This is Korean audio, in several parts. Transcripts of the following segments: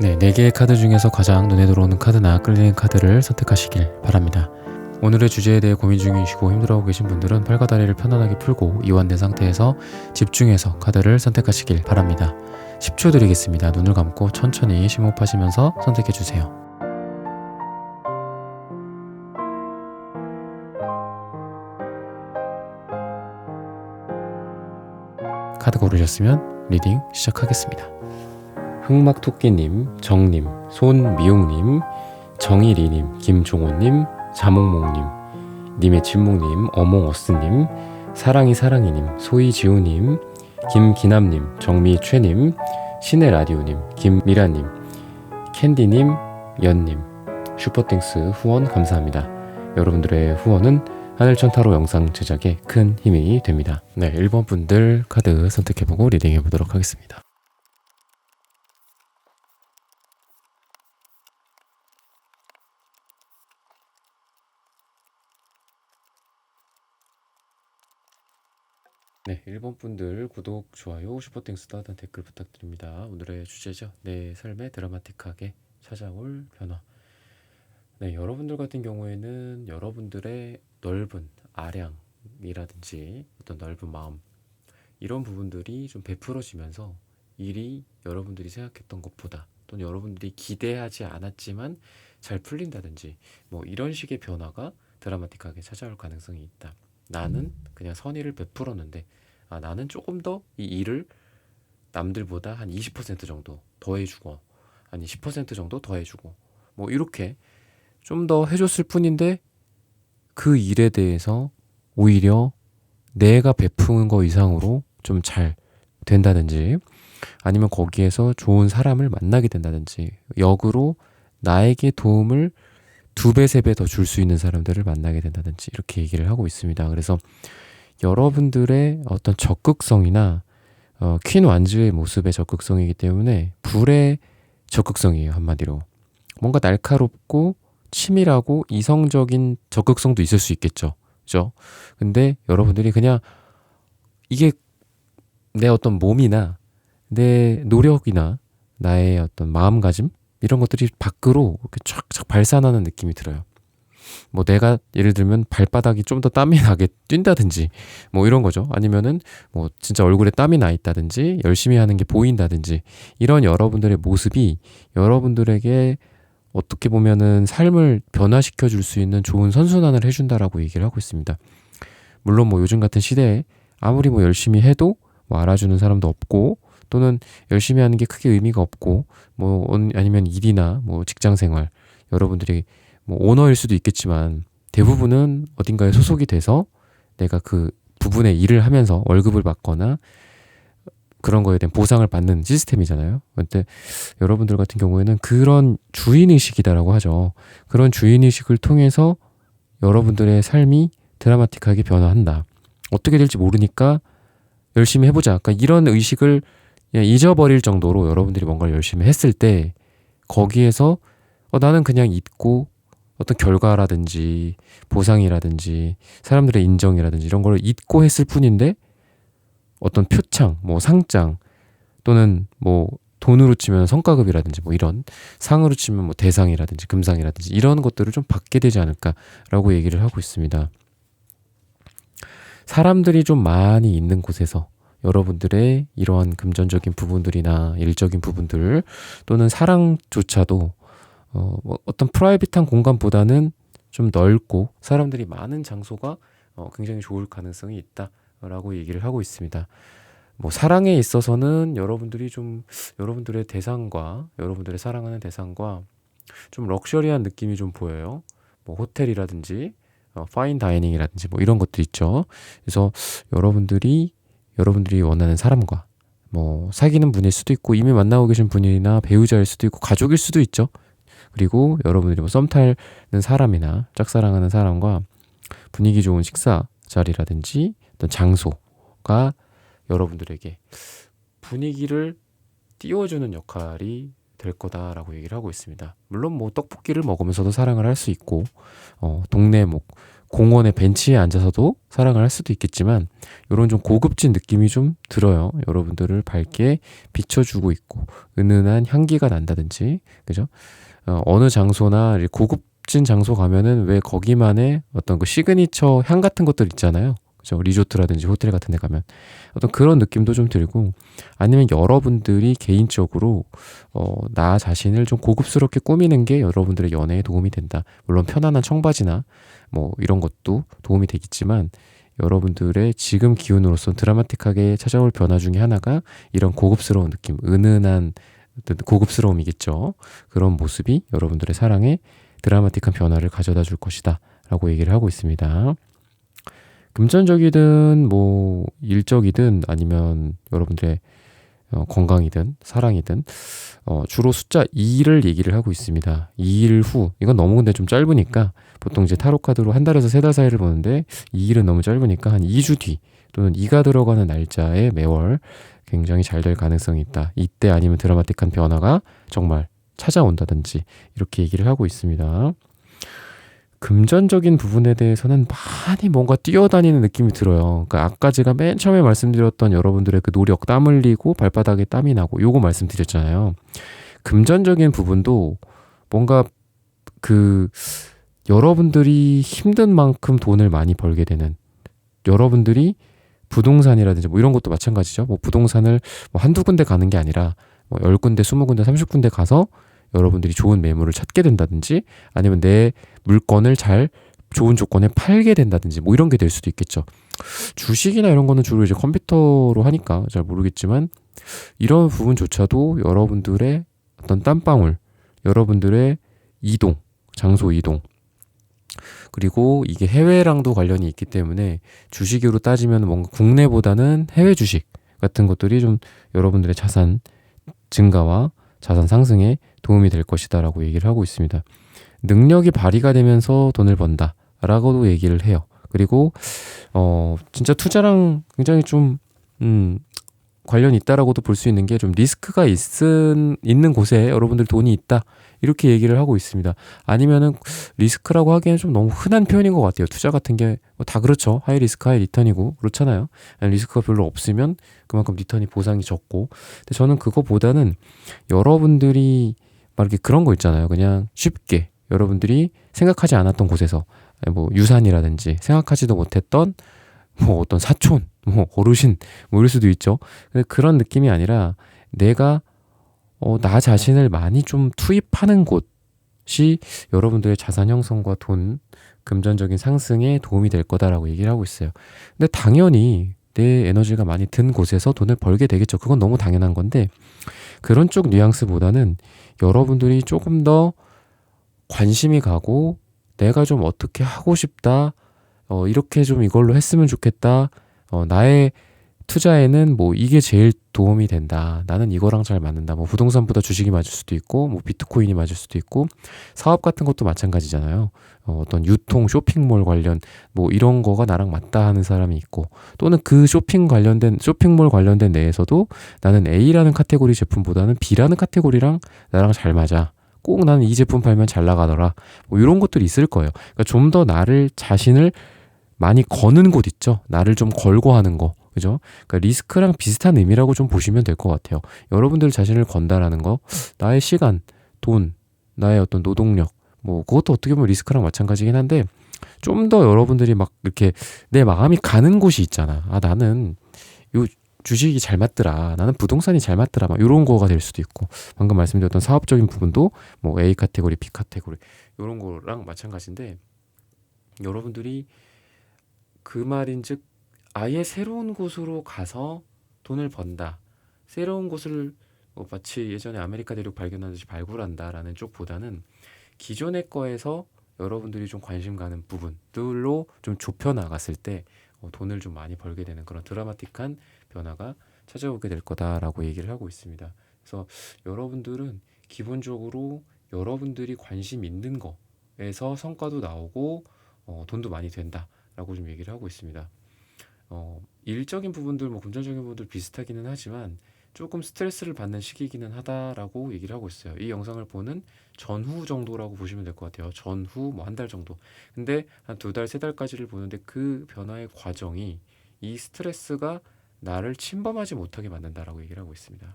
네, 4개의 카드 중에서 가장 눈에 들어오는 카드나 끌리는 카드를 선택하시길 바랍니다. 오늘의 주제에 대해 고민 중이시고 힘들어하고 계신 분들은 팔과 다리를 편안하게 풀고 이완된 상태에서 집중해서 카드를 선택하시길 바랍니다. 10초 드리겠습니다. 눈을 감고 천천히 심호흡하시면서 선택해주세요. 카드 고르셨으면 리딩 시작하겠습니다. 흑막토끼님, 정님, 손미용님, 정일이님, 김종호님, 자몽몽님, 님의 침묵님, 어몽어스님, 사랑이님, 소이지호님, 김기남님, 정미최님, 신의라디오님, 김미라님, 캔디님, 연님, 슈퍼땡스 후원 감사합니다. 여러분들의 후원은 하늘천타로 영상 제작에 큰 힘이 됩니다. 네, 1번 분들 카드 선택해보고 리딩해보도록 하겠습니다. 네, 1번 분들 구독, 좋아요, 슈퍼땡스 따뜻한 댓글 부탁드립니다. 오늘의 주제죠. 내 삶에 드라마틱하게 찾아올 변화. 네, 여러분들 같은 경우에는 여러분들의 넓은 아량이라든지 어떤 넓은 마음, 이런 부분들이 좀 베풀어지면서 일이 여러분들이 생각했던 것보다 또는 여러분들이 기대하지 않았지만 잘 풀린다든지 뭐 이런 식의 변화가 드라마틱하게 찾아올 가능성이 있다. 나는 그냥 선의를 베풀었는데 나는 조금 더 이 일을 남들보다 한 20% 정도 더 해주고 아니 10% 정도 더 해주고 뭐 이렇게 좀 더 해줬을 뿐인데 그 일에 대해서 오히려 내가 베푸는 거 이상으로 좀 잘 된다든지 아니면 거기에서 좋은 사람을 만나게 된다든지 역으로 나에게 도움을 2배, 3배 더 줄 수 있는 사람들을 만나게 된다든지 이렇게 얘기를 하고 있습니다. 그래서 여러분들의 어떤 적극성이나 퀸 완즈의 모습의 적극성이기 때문에 불의 적극성이에요. 한마디로 뭔가 날카롭고 치밀하고 이성적인 적극성도 있을 수 있겠죠. 그죠? 근데 여러분들이 그냥 이게 내 어떤 몸이나 내 노력이나 나의 어떤 마음가짐 이런 것들이 밖으로 이렇게 쫙쫙 발산하는 느낌이 들어요. 뭐 내가 예를 들면 발바닥이 좀 더 땀이 나게 뛴다든지 뭐 이런 거죠. 아니면은 뭐 진짜 얼굴에 땀이 나 있다든지 열심히 하는 게 보인다든지 이런 여러분들의 모습이 여러분들에게 어떻게 보면은 삶을 변화시켜 줄 수 있는 좋은 선순환을 해준다라고 얘기를 하고 있습니다. 물론 뭐 요즘 같은 시대에 아무리 뭐 열심히 해도 뭐 알아주는 사람도 없고 또는 열심히 하는 게 크게 의미가 없고 뭐 아니면 일이나 뭐 직장 생활 여러분들이 뭐 오너일 수도 있겠지만 대부분은 어딘가에 소속이 돼서 내가 그 부분의 일을 하면서 월급을 받거나 그런 거에 대한 보상을 받는 시스템이잖아요. 근데 여러분들 같은 경우에는 그런 주인의식이다라고 하죠. 그런 주인의식을 통해서 여러분들의 삶이 드라마틱하게 변화한다. 어떻게 될지 모르니까 열심히 해보자. 그러니까 이런 의식을 그냥 잊어버릴 정도로 여러분들이 뭔가를 열심히 했을 때 거기에서 나는 그냥 잊고 어떤 결과라든지 보상이라든지 사람들의 인정이라든지 이런 걸 잊고 했을 뿐인데 어떤 표창, 뭐 상장 또는 뭐 돈으로 치면 성과급이라든지 뭐 이런 상으로 치면 뭐 대상이라든지 금상이라든지 이런 것들을 좀 받게 되지 않을까라고 얘기를 하고 있습니다. 사람들이 좀 많이 있는 곳에서 여러분들의 이러한 금전적인 부분들이나 일적인 부분들 또는 사랑조차도 뭐 어떤 프라이빗한 공간보다는 좀 넓고 사람들이 많은 장소가 굉장히 좋을 가능성이 있다라고 얘기를 하고 있습니다. 뭐 사랑에 있어서는 여러분들이 좀 여러분들의 대상과 여러분들의 사랑하는 대상과 좀 럭셔리한 느낌이 좀 보여요. 뭐 호텔이라든지 파인 다이닝이라든지 뭐 이런 것들 있죠. 그래서 여러분들이 원하는 사람과 뭐 사귀는 분일 수도 있고 이미 만나고 계신 분이나 배우자일 수도 있고 가족일 수도 있죠. 그리고 여러분들이 뭐 썸 타는 사람이나 짝사랑하는 사람과 분위기 좋은 식사 자리라든지 어떤 장소가 여러분들에게 분위기를 띄워주는 역할이 될 거다라고 얘기를 하고 있습니다. 물론 뭐 떡볶이를 먹으면서도 사랑을 할 수 있고 동네 뭐 공원의 벤치에 앉아서도 사랑을 할 수도 있겠지만 요런 좀 고급진 느낌이 좀 들어요. 여러분들을 밝게 비춰주고 있고 은은한 향기가 난다든지 그죠? 어느 장소나 고급진 장소 가면은 왜 거기만의 어떤 그 시그니처 향 같은 것들 있잖아요. 그죠? 리조트라든지 호텔 같은 데 가면 어떤 그런 느낌도 좀 들고 아니면 여러분들이 개인적으로 나 자신을 좀 고급스럽게 꾸미는 게 여러분들의 연애에 도움이 된다. 물론 편안한 청바지나 뭐 이런 것도 도움이 되겠지만 여러분들의 지금 기운으로선 드라마틱하게 찾아올 변화 중에 하나가 이런 고급스러운 느낌, 은은한 어떤 고급스러움이겠죠. 그런 모습이 여러분들의 사랑에 드라마틱한 변화를 가져다 줄 것이다 라고 얘기를 하고 있습니다. 금전적이든 뭐 일적이든 아니면 여러분들의 건강이든 사랑이든 주로 숫자 2를 얘기를 하고 있습니다. 2일 후 이건 너무 근데 좀 짧으니까 보통 이제 타로 카드로 한 달에서 세 달 사이를 보는데 2일은 너무 짧으니까 한 2주 뒤 또는 2가 들어가는 날짜에 매월 굉장히 잘 될 가능성이 있다. 이때 아니면 드라마틱한 변화가 정말 찾아온다든지 이렇게 얘기를 하고 있습니다. 금전적인 부분에 대해서는 많이 뭔가 뛰어다니는 느낌이 들어요. 그러니까 아까 제가 맨 처음에 말씀드렸던 여러분들의 그 노력, 땀 흘리고 발바닥에 땀이 나고 요거 말씀드렸잖아요. 금전적인 부분도 뭔가 그 여러분들이 힘든 만큼 돈을 많이 벌게 되는 여러분들이 부동산이라든지 뭐 이런 것도 마찬가지죠. 뭐 부동산을 뭐 한두 군데 가는 게 아니라 뭐 10군데, 20군데, 30군데 가서 여러분들이 좋은 매물을 찾게 된다든지 아니면 내 물건을 잘 좋은 조건에 팔게 된다든지 뭐 이런 게 될 수도 있겠죠. 주식이나 이런 거는 주로 이제 컴퓨터로 하니까 잘 모르겠지만 이런 부분조차도 여러분들의 어떤 땀방울, 여러분들의 이동, 장소 이동 그리고 이게 해외랑도 관련이 있기 때문에 주식으로 따지면 뭔가 국내보다는 해외 주식 같은 것들이 좀 여러분들의 자산 증가와 자산 상승에 도움이 될 것이다 라고 얘기를 하고 있습니다. 능력이 발휘가 되면서 돈을 번다 라고도 얘기를 해요. 그리고 진짜 투자랑 굉장히 좀 관련이 있다라고도 볼 수 있는 게 좀 리스크가 있는 곳에 여러분들 돈이 있다 이렇게 얘기를 하고 있습니다. 아니면은 리스크라고 하기에는 좀 너무 흔한 표현인 것 같아요. 투자 같은 게 다 그렇죠. 하이 리스크 하이 리턴이고 그렇잖아요. 리스크가 별로 없으면 그만큼 리턴이 보상이 적고 근데 저는 그거보다는 여러분들이 막 이렇게 그런 거 있잖아요. 그냥 쉽게 여러분들이 생각하지 않았던 곳에서 뭐 유산이라든지 생각하지도 못했던 뭐 어떤 사촌, 뭐 어르신 뭐 이럴 수도 있죠. 근데 그런 느낌이 아니라 내가 나 자신을 많이 좀 투입하는 곳이 여러분들의 자산 형성과 돈, 금전적인 상승에 도움이 될 거다라고 얘기를 하고 있어요. 근데 당연히 내 에너지가 많이 든 곳에서 돈을 벌게 되겠죠. 그건 너무 당연한 건데 그런 쪽 뉘앙스보다는 여러분들이 조금 더 관심이 가고 내가 좀 어떻게 하고 싶다. 이렇게 좀 이걸로 했으면 좋겠다. 나의 투자에는 뭐 이게 제일 도움이 된다. 나는 이거랑 잘 맞는다. 뭐 부동산보다 주식이 맞을 수도 있고, 뭐 비트코인이 맞을 수도 있고, 사업 같은 것도 마찬가지잖아요. 어떤 유통, 쇼핑몰 관련 뭐 이런 거가 나랑 맞다 하는 사람이 있고, 또는 그 쇼핑몰 관련된 내에서도 나는 A라는 카테고리 제품보다는 B라는 카테고리랑 나랑 잘 맞아. 꼭 나는 이 제품 팔면 잘 나가더라. 뭐 이런 것들이 있을 거예요. 그러니까 좀 더 나를 자신을 많이 거는 곳 있죠. 나를 좀 걸고 하는 거. 그죠? 그러니까 리스크랑 비슷한 의미라고 좀 보시면 될 것 같아요. 여러분들 자신을 건다라는 거, 나의 시간, 돈, 나의 어떤 노동력, 뭐 그것도 어떻게 보면 리스크랑 마찬가지긴 한데 좀 더 여러분들이 막 이렇게 내 마음이 가는 곳이 있잖아. 아 나는 요 주식이 잘 맞더라. 나는 부동산이 잘 맞더라. 막 이런 거가 될 수도 있고 방금 말씀드렸던 사업적인 부분도 뭐 A 카테고리, B 카테고리 이런 거랑 마찬가지인데 여러분들이 그 말인즉 아예 새로운 곳으로 가서 돈을 번다. 새로운 곳을 마치 예전에 아메리카 대륙 발견하듯이 발굴한다라는 쪽보다는 기존의 거에서 여러분들이 좀 관심 가는 부분들로 좀 좁혀 나갔을 때 돈을 좀 많이 벌게 되는 그런 드라마틱한 변화가 찾아오게 될 거다라고 얘기를 하고 있습니다. 그래서 여러분들은 기본적으로 여러분들이 관심 있는 거에서 성과도 나오고 돈도 많이 된다라고 좀 얘기를 하고 있습니다. 일적인 부분들, 뭐 금전적인 부분들 비슷하기는 하지만 조금 스트레스를 받는 시기이기는 하다라고 얘기를 하고 있어요. 이 영상을 보는 전후 정도라고 보시면 될 것 같아요. 전후 뭐 한 달 정도. 근데 한 두 달, 세 달까지를 보는데 그 변화의 과정이 이 스트레스가 나를 침범하지 못하게 만든다라고 얘기를 하고 있습니다.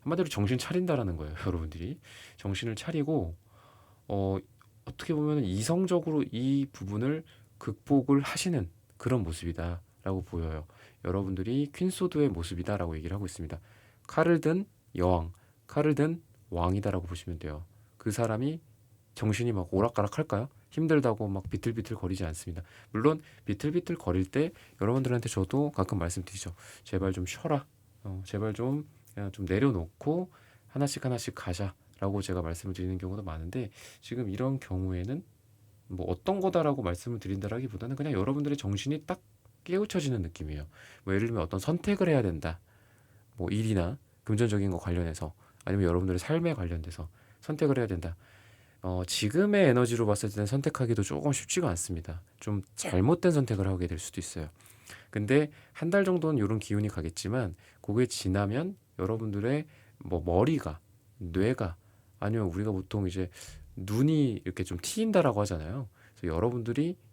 한마디로 정신 차린다라는 거예요, 여러분들이. 정신을 차리고 어떻게 보면 이성적으로 이 부분을 극복을 하시는 그런 모습이다라고 보여요. 여러분들이 퀸소드의 모습이다라고 얘기를 하고 있습니다. 칼을 든 여왕, 칼을 든 왕이다라고 보시면 돼요. 그 사람이 정신이 막 오락가락할까요? 힘들다고 막 비틀비틀 거리지 않습니다. 물론 비틀비틀 거릴 때 여러분들한테 저도 가끔 말씀드리죠. 제발 좀 쉬어라. 제발 좀 그냥 좀 내려놓고 하나씩 하나씩 가자라고 제가 말씀을 드리는 경우도 많은데, 지금 이런 경우에는 뭐 어떤 거다라고 말씀을 드린다라기보다는 그냥 여러분들의 정신이 딱 깨우쳐지는 느낌이에요. 뭐 예를 들면 어떤 선택을 해야 된다. 뭐 일이나 금전적인 거 관련해서, 아니면 여러분들의 삶에 관련돼서 선택을 해야 된다. 지금의 에너지로 봤을 때는 선택하기도 조금 쉽지가 않습니다. 좀 잘못된 선택을 하게 될 수도 있어요. 근데 한 달 정도는 이런 기운이 가겠지만, 그게 지나면 여러분들의 뭐 머리가, 뇌가, 아니면 우리가 보통 이제 눈이 이렇게 좀 트인다라고 하잖아요. 그래서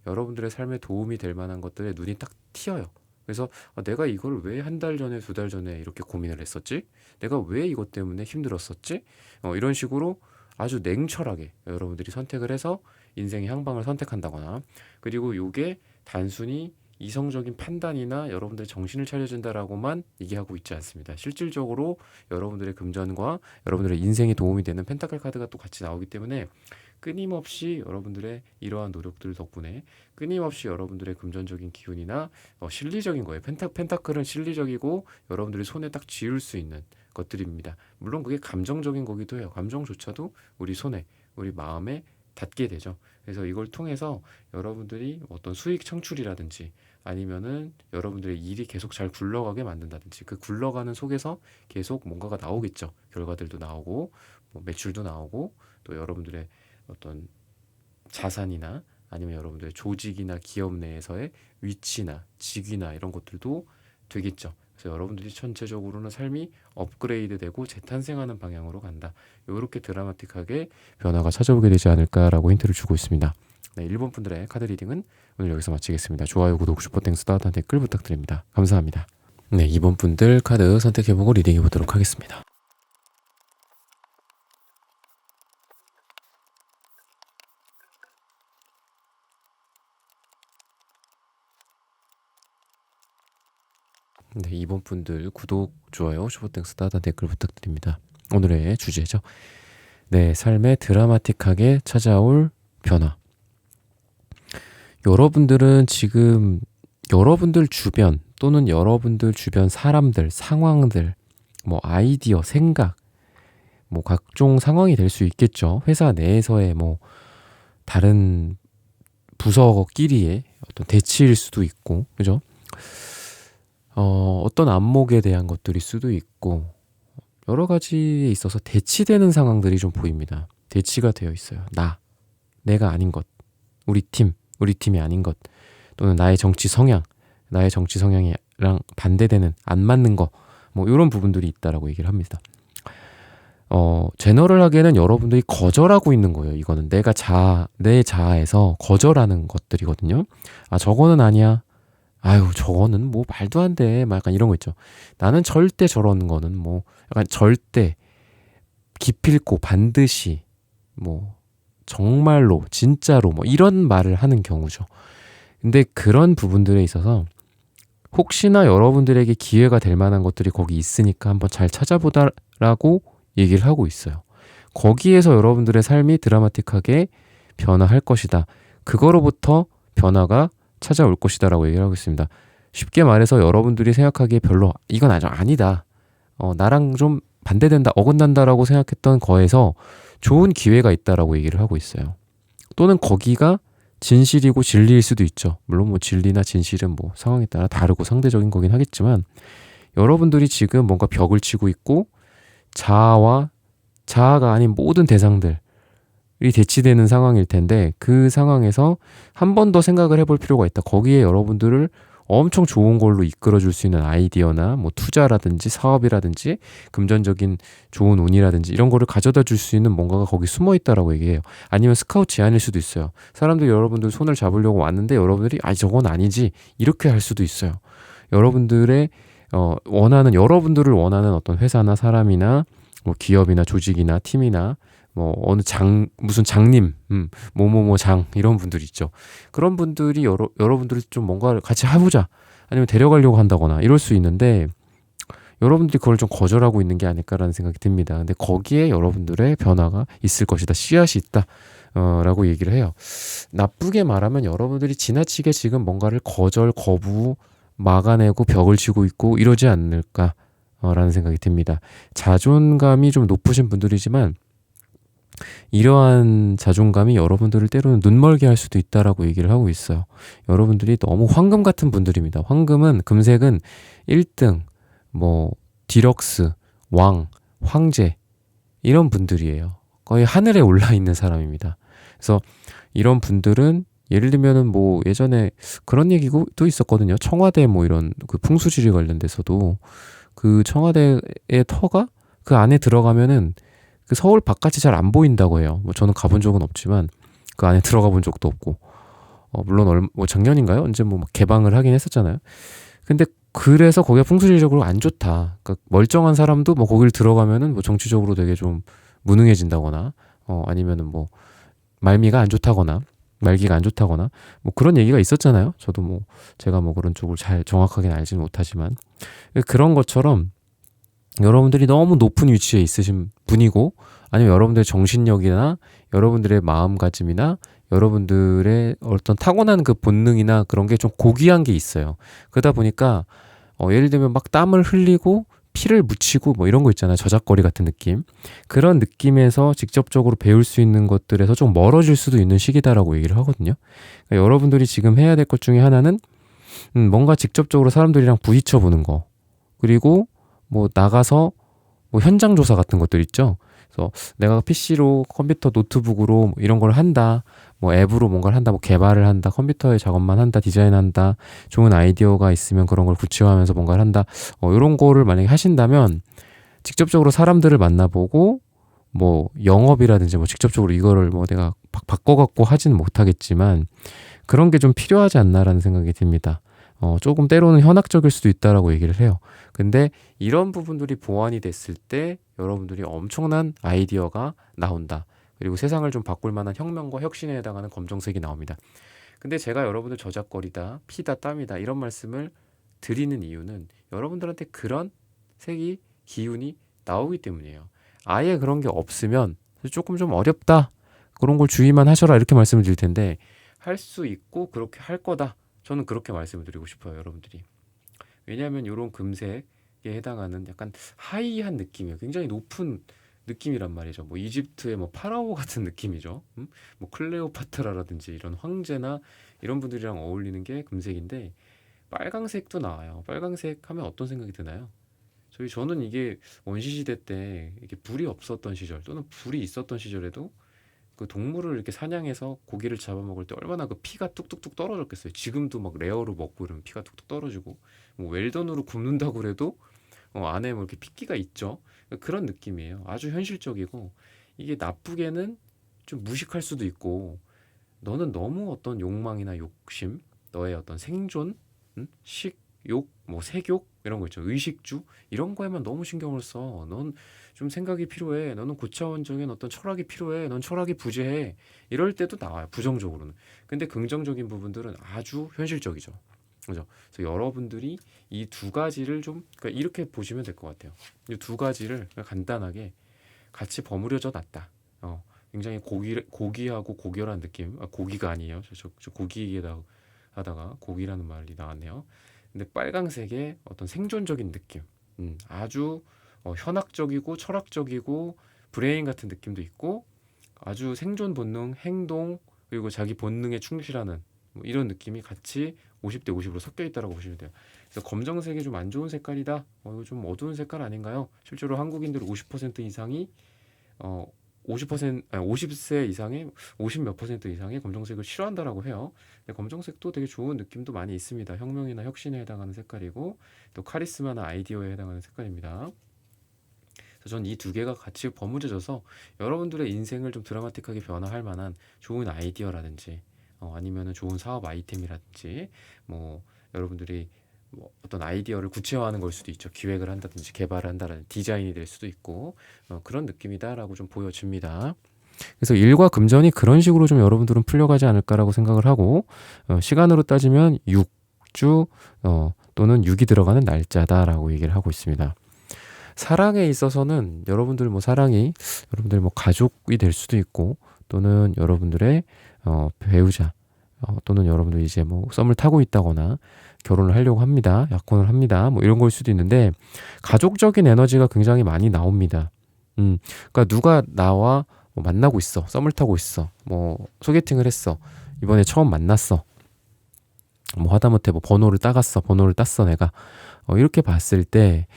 여러분들의 삶에 도움이 될 만한 것들에 눈이 딱 튀어요. 그래서 내가 이걸 왜 한 달 전에, 두 달 전에 이렇게 고민을 했었지? 내가 왜 이것 때문에 힘들었었지? 이런 식으로 아주 냉철하게 여러분들이 선택을 해서 인생의 향방을 선택한다거나, 그리고 이게 단순히 이성적인 판단이나 여러분들의 정신을 차려준다라고만 얘기하고 있지 않습니다. 실질적으로 여러분들의 금전과 여러분들의 인생에 도움이 되는 펜타클 카드가 또 같이 나오기 때문에, 끊임없이 여러분들의 이러한 노력들 덕분에 끊임없이 여러분들의 금전적인 기운이나 실리적인 거예요. 펜타클은 실리적이고 여러분들이 손에 딱 쥐을 수 있는 것들입니다. 물론 그게 감정적인 거기도 해요. 감정조차도 우리 손에, 우리 마음에 닿게 되죠. 그래서 이걸 통해서 여러분들이 어떤 수익 창출이라든지, 아니면은 여러분들의 일이 계속 잘 굴러가게 만든다든지, 그 굴러가는 속에서 계속 뭔가가 나오겠죠. 결과들도 나오고, 뭐 매출도 나오고, 또 여러분들의 어떤 자산이나, 아니면 여러분들의 조직이나 기업 내에서의 위치나 직위나 이런 것들도 되겠죠. 그래서 여러분들이 전체적으로는 삶이 업그레이드되고 재탄생하는 방향으로 간다. 이렇게 드라마틱하게 변화가 찾아오게 되지 않을까라고 힌트를 주고 있습니다. 네, 1번 분들의 카드 리딩은 오늘 여기서 마치겠습니다. 좋아요, 구독, 슈퍼땡스, 따뜻한 댓글 부탁드립니다. 감사합니다. 네, 2번 분들 카드 선택해보고 리딩해 보도록 하겠습니다. 네, 2번 분들 구독, 좋아요, 슈퍼땡스, 따뜻한 댓글 부탁드립니다. 오늘의 주제죠. 네, 삶에 드라마틱하게 찾아올 변화. 여러분들은 지금 여러분들 주변, 또는 여러분들 주변 사람들, 상황들, 뭐 아이디어, 생각, 뭐 각종 상황이 될 수 있겠죠. 회사 내에서의 뭐 다른 부서끼리의 어떤 대치일 수도 있고, 그죠? 어떤 안목에 대한 것들일 수도 있고, 여러 가지에 있어서 대치되는 상황들이 좀 보입니다. 대치가 되어 있어요. 내가 아닌 것, 우리 팀이 아닌 것, 또는 나의 정치 성향이랑 반대되는, 안 맞는 거, 뭐 이런 부분들이 있다라고 얘기를 합니다. 제너럴하게는 여러분들이 거절하고 있는 거예요. 이거는 내 자아에서 거절하는 것들이거든요. 저거는 아니야. 아유, 저거는 뭐 말도 안 돼. 막 약간 이런 거 있죠. 나는 절대 저런 거는 뭐 약간 절대, 기필코, 반드시, 뭐 정말로, 진짜로, 뭐 이런 말을 하는 경우죠. 근데 그런 부분들에 있어서 혹시나 여러분들에게 기회가 될 만한 것들이 거기 있으니까 한번 잘 찾아보다라고 얘기를 하고 있어요. 거기에서 여러분들의 삶이 드라마틱하게 변화할 것이다. 그거로부터 변화가 찾아올 것이다 라고 얘기를 하고 있습니다. 쉽게 말해서 여러분들이 생각하기에 별로 이건 아니다. 나랑 좀 반대된다, 어긋난다 라고 생각했던 거에서 좋은 기회가 있다라고 얘기를 하고 있어요. 또는 거기가 진실이고 진리일 수도 있죠. 물론 뭐 진리나 진실은 뭐 상황에 따라 다르고 상대적인 거긴 하겠지만, 여러분들이 지금 뭔가 벽을 치고 있고 자아가 아닌 모든 대상들이 대치되는 상황일 텐데, 그 상황에서 한 번 더 생각을 해볼 필요가 있다. 거기에 여러분들을 엄청 좋은 걸로 이끌어줄 수 있는 아이디어나 뭐 투자라든지 사업이라든지 금전적인 좋은 운이라든지 이런 거를 가져다 줄 수 있는 뭔가가 거기 숨어 있다라고 얘기해요. 아니면 스카우트 제안일 수도 있어요. 사람들이 여러분들 손을 잡으려고 왔는데 여러분들이 저건 아니지 이렇게 할 수도 있어요. 여러분들의 여러분들을 원하는 어떤 회사나 사람이나 뭐 기업이나 조직이나 팀이나 뭐 어느 무슨 장님, 뭐뭐뭐 장 이런 분들 있죠. 그런 분들이 여러분들이 좀 뭔가를 같이 해보자 아니면 데려가려고 한다거나 이럴 수 있는데 여러분들이 그걸 좀 거절하고 있는 게 아닐까라는 생각이 듭니다. 근데 거기에 여러분들의 변화가 있을 것이다. 씨앗이 있다. 라고 얘기를 해요. 나쁘게 말하면 여러분들이 지나치게 지금 뭔가를 거부, 막아내고 벽을 치고 있고 이러지 않을까 라는 생각이 듭니다. 자존감이 좀 높으신 분들이지만 이러한 자존감이 여러분들을 때로는 눈멀게 할 수도 있다라고 얘기를 하고 있어요. 여러분들이 너무 황금 같은 분들입니다. 금색은 1등, 뭐 디럭스, 왕, 황제 이런 분들이에요. 거의 하늘에 올라 있는 사람입니다. 그래서 이런 분들은 예를 들면은 뭐 예전에 그런 얘기도 있었거든요. 청와대 뭐 이런 그 풍수지리 관련돼서도 그 청와대의 터가 그 안에 들어가면은 그 서울 바깥이 잘 안 보인다고 해요. 뭐 저는 가본 적은 없지만 그 안에 들어가 본 적도 없고 물론 뭐 작년인가요? 언제 뭐 개방을 하긴 했었잖아요. 근데 그래서 거기가 풍수지리적으로 안 좋다. 그러니까 멀쩡한 사람도 뭐 거기를 들어가면은 뭐 정치적으로 되게 좀 무능해진다거나 아니면은 뭐 말미가 안 좋다거나 말기가 안 좋다거나 뭐 그런 얘기가 있었잖아요. 저도 뭐 제가 뭐 그런 쪽을 잘 정확하게는 알지는 못하지만 그런 것처럼 여러분들이 너무 높은 위치에 있으신 분이고 아니면 여러분들의 정신력이나 여러분들의 마음가짐이나 여러분들의 어떤 타고난 그 본능이나 그런 게 좀 고귀한 게 있어요. 그러다 보니까 예를 들면 막 땀을 흘리고 피를 묻히고 뭐 이런 거 있잖아요. 저작거리 같은 느낌. 그런 느낌에서 직접적으로 배울 수 있는 것들에서 좀 멀어질 수도 있는 시기다라고 얘기를 하거든요. 그러니까 여러분들이 지금 해야 될 것 중에 하나는 뭔가 직접적으로 사람들이랑 부딪혀 보는 거. 그리고 뭐 나가서 뭐 현장 조사 같은 것들 있죠. 그래서 내가 PC로 컴퓨터 노트북으로 뭐 이런 걸 한다. 뭐 앱으로 뭔가를 한다. 뭐 개발을 한다. 컴퓨터에 작업만 한다. 디자인한다. 좋은 아이디어가 있으면 그런 걸 구체화하면서 뭔가를 한다. 이런 거를 만약에 하신다면 직접적으로 사람들을 만나보고 뭐 영업이라든지 뭐 직접적으로 이거를 뭐 내가 바꿔갖고 하지는 못하겠지만 그런 게 좀 필요하지 않나라는 생각이 듭니다. 조금 때로는 현학적일 수도 있다라고 얘기를 해요. 근데 이런 부분들이 보완이 됐을 때 여러분들이 엄청난 아이디어가 나온다. 그리고 세상을 좀 바꿀 만한 혁명과 혁신에 해당하는 검정색이 나옵니다. 근데 제가 여러분들 저작거리다, 피다, 땀이다 이런 말씀을 드리는 이유는 여러분들한테 그런 색이, 기운이 나오기 때문이에요. 아예 그런 게 없으면 조금 좀 어렵다. 그런 걸 주의만 하셔라 이렇게 말씀을 드릴 텐데 할 수 있고 그렇게 할 거다. 저는 그렇게 말씀을 드리고 싶어요, 여러분들이. 왜냐하면 이런 금색에 해당하는 약간 하이한 느낌이에요. 굉장히 높은 느낌이란 말이죠. 뭐 이집트의 뭐 파라오 같은 느낌이죠. 뭐 클레오파트라라든지 이런 황제나 이런 분들이랑 어울리는 게 금색인데 빨강색도 나와요. 빨강색 하면 어떤 생각이 드나요? 저는 이게 원시시대 때 이게 불이 없었던 시절 또는 불이 있었던 시절에도 그 동물을 이렇게 사냥해서 고기를 잡아먹을 때 얼마나 그 피가 뚝뚝뚝 떨어졌겠어요. 지금도 막 레어로 먹고 이러면 피가 뚝뚝 떨어지고 뭐 웰던으로 굽는다고 그래도 안에 뭐 이렇게 핏기가 있죠. 그런 느낌이에요. 아주 현실적이고 이게 나쁘게는 좀 무식할 수도 있고 너는 너무 어떤 욕망이나 욕심, 너의 어떤 생존, 식욕, 뭐 색욕 이런 거 있죠. 의식주 이런 거에만 너무 신경을 써. 넌 좀 생각이 필요해. 너는 고차원적인 어떤 철학이 필요해. 넌 철학이 부재해. 이럴 때도 나와요. 부정적으로는. 근데 긍정적인 부분들은 아주 현실적이죠. 그죠? 그래서 여러분들이 이 두 가지를 좀 그러니까 이렇게 보시면 될 것 같아요. 이 두 가지를 간단하게 같이 버무려져 놨다. 굉장히 고귀하고 고결한 느낌. 고기가 아니에요. 저 고기에다 하다가 고기라는 말이 나왔네요. 근데 빨강색의 어떤 생존적인 느낌. 아주 현학적이고 철학적이고 브레인 같은 느낌도 있고 아주 생존 본능, 행동 그리고 자기 본능에 충실하는 뭐 이런 느낌이 같이 50대 50으로 섞여 있다라고 보시면 돼요. 그래서 검정색이 좀 안 좋은 색깔이다. 이거 좀 어두운 색깔 아닌가요? 실제로 한국인들 50% 이상이 50% 아니 50세 이상의 50 몇 퍼센트 이상의 검정색을 싫어한다라고 해요. 근데 검정색도 되게 좋은 느낌도 많이 있습니다. 혁명이나 혁신에 해당하는 색깔이고 또 카리스마나 아이디어에 해당하는 색깔입니다. 그래서 전 이 두 개가 같이 버무려져서 여러분들의 인생을 좀 드라마틱하게 변화할 만한 좋은 아이디어라든지 아니면은 좋은 사업 아이템이라든지 뭐 여러분들이 뭐 어떤 아이디어를 구체화하는 걸 수도 있죠. 기획을 한다든지 개발을 한다든지 디자인이 될 수도 있고 그런 느낌이다라고 좀 보여집니다. 그래서 일과 금전이 그런 식으로 좀 여러분들은 풀려가지 않을까라고 생각을 하고 시간으로 따지면 6주 또는 6이 들어가는 날짜다라고 얘기를 하고 있습니다. 사랑에 있어서는 여러분들 뭐 사랑이 여러분들 뭐 가족이 될 수도 있고 또는 여러분들의 배우자 또는 여러분들 이제 뭐 썸을 타고 있다거나 결혼을 하려고 합니다. 약혼을 합니다. 뭐 이런 걸 수도 있는데 가족적인 에너지가 굉장히 많이 나옵니다. 그러니까 누가 나와 뭐 만나고 있어. 썸을 타고 있어. 뭐 소개팅을 했어. 이번에 처음 만났어. 뭐 하다못해 뭐 번호를 따갔어. 번호를 땄어 내가. 이렇게 봤을 때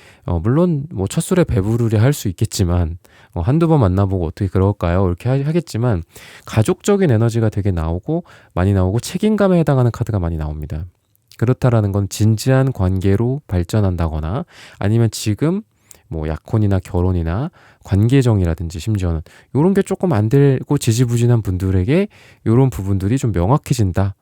물론 뭐 첫술에 배부르려 할 수 있겠지만 한두 번 만나보고 어떻게 그럴까요? 이렇게 하겠지만 가족적인 에너지가 되게 나오고 많이 나오고 책임감에 해당하는 카드가 많이 나옵니다. 그렇다라는 건 진지한 관계로 발전한다거나 아니면 지금 뭐 약혼이나 결혼이나 관계정이라든지 심지어는 이런 게 조금 안 되고 지지부진한 분들에게 이런 부분들이 좀 명확해진다.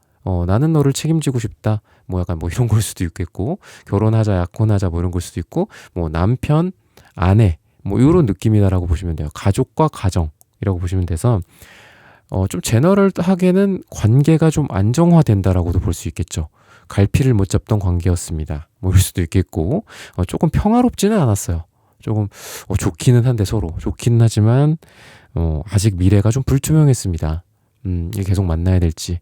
나는 너를 책임지고 싶다. 뭐 약간 뭐 이런 걸 수도 있겠고, 결혼하자, 약혼하자 뭐 이런 걸 수도 있고, 뭐 남편, 아내, 뭐 이런 느낌이다라고 보시면 돼요. 가족과 가정이라고 보시면 돼서, 좀 제너럴하게는 관계가 좀 안정화된다라고도 볼 수 있겠죠. 갈피를 못 잡던 관계였습니다. 뭐 이럴 수도 있겠고, 조금 평화롭지는 않았어요. 조금 좋기는 한데 서로 좋기는 하지만 아직 미래가 좀 불투명했습니다. 이게 계속 만나야 될지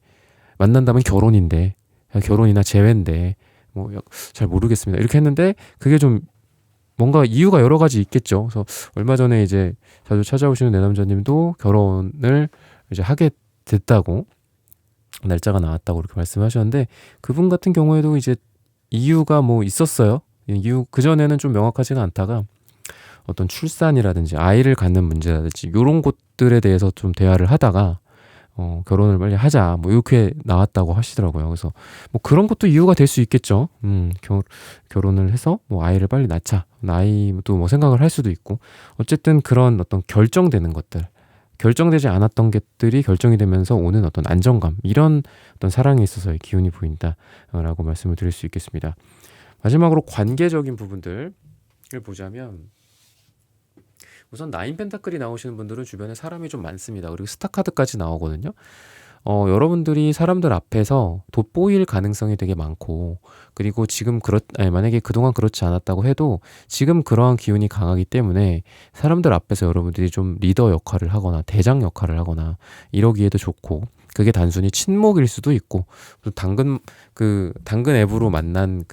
만난다면 결혼인데 결혼이나 재회인데 뭐 잘 모르겠습니다. 이렇게 했는데 그게 좀 뭔가 이유가 여러 가지 있겠죠. 그래서 얼마 전에 이제 자주 찾아오시는 내 남자님도 결혼을 이제 하게 됐다고 날짜가 나왔다고 그렇게 말씀하셨는데 그분 같은 경우에도 이제 이유가 뭐 있었어요. 이유 그전에는 좀 명확하지가 않다가 어떤 출산이라든지 아이를 갖는 문제라든지 이런 것들에 대해서 좀 대화를 하다가 결혼을 빨리 하자 뭐 이렇게 나왔다고 하시더라고요. 그래서 뭐 그런 것도 이유가 될 수 있겠죠. 결혼을 해서 뭐 아이를 빨리 낳자 나이도 뭐 생각을 할 수도 있고 어쨌든 그런 어떤 결정되는 것들 결정되지 않았던 것들이 결정이 되면서 오는 어떤 안정감 이런 어떤 사랑에 있어서의 기운이 보인다라고 말씀을 드릴 수 있겠습니다. 마지막으로 관계적인 부분들을 보자면 우선 나인 펜타클이 나오시는 분들은 주변에 사람이 좀 많습니다. 그리고 스타카드까지 나오거든요. 여러분들이 사람들 앞에서 돋보일 가능성이 되게 많고 그리고 지금 만약에 그동안 그렇지 않았다고 해도 지금 그러한 기운이 강하기 때문에 사람들 앞에서 여러분들이 좀 리더 역할을 하거나 대장 역할을 하거나 이러기에도 좋고 그게 단순히 친목일 수도 있고 당근 앱으로 만난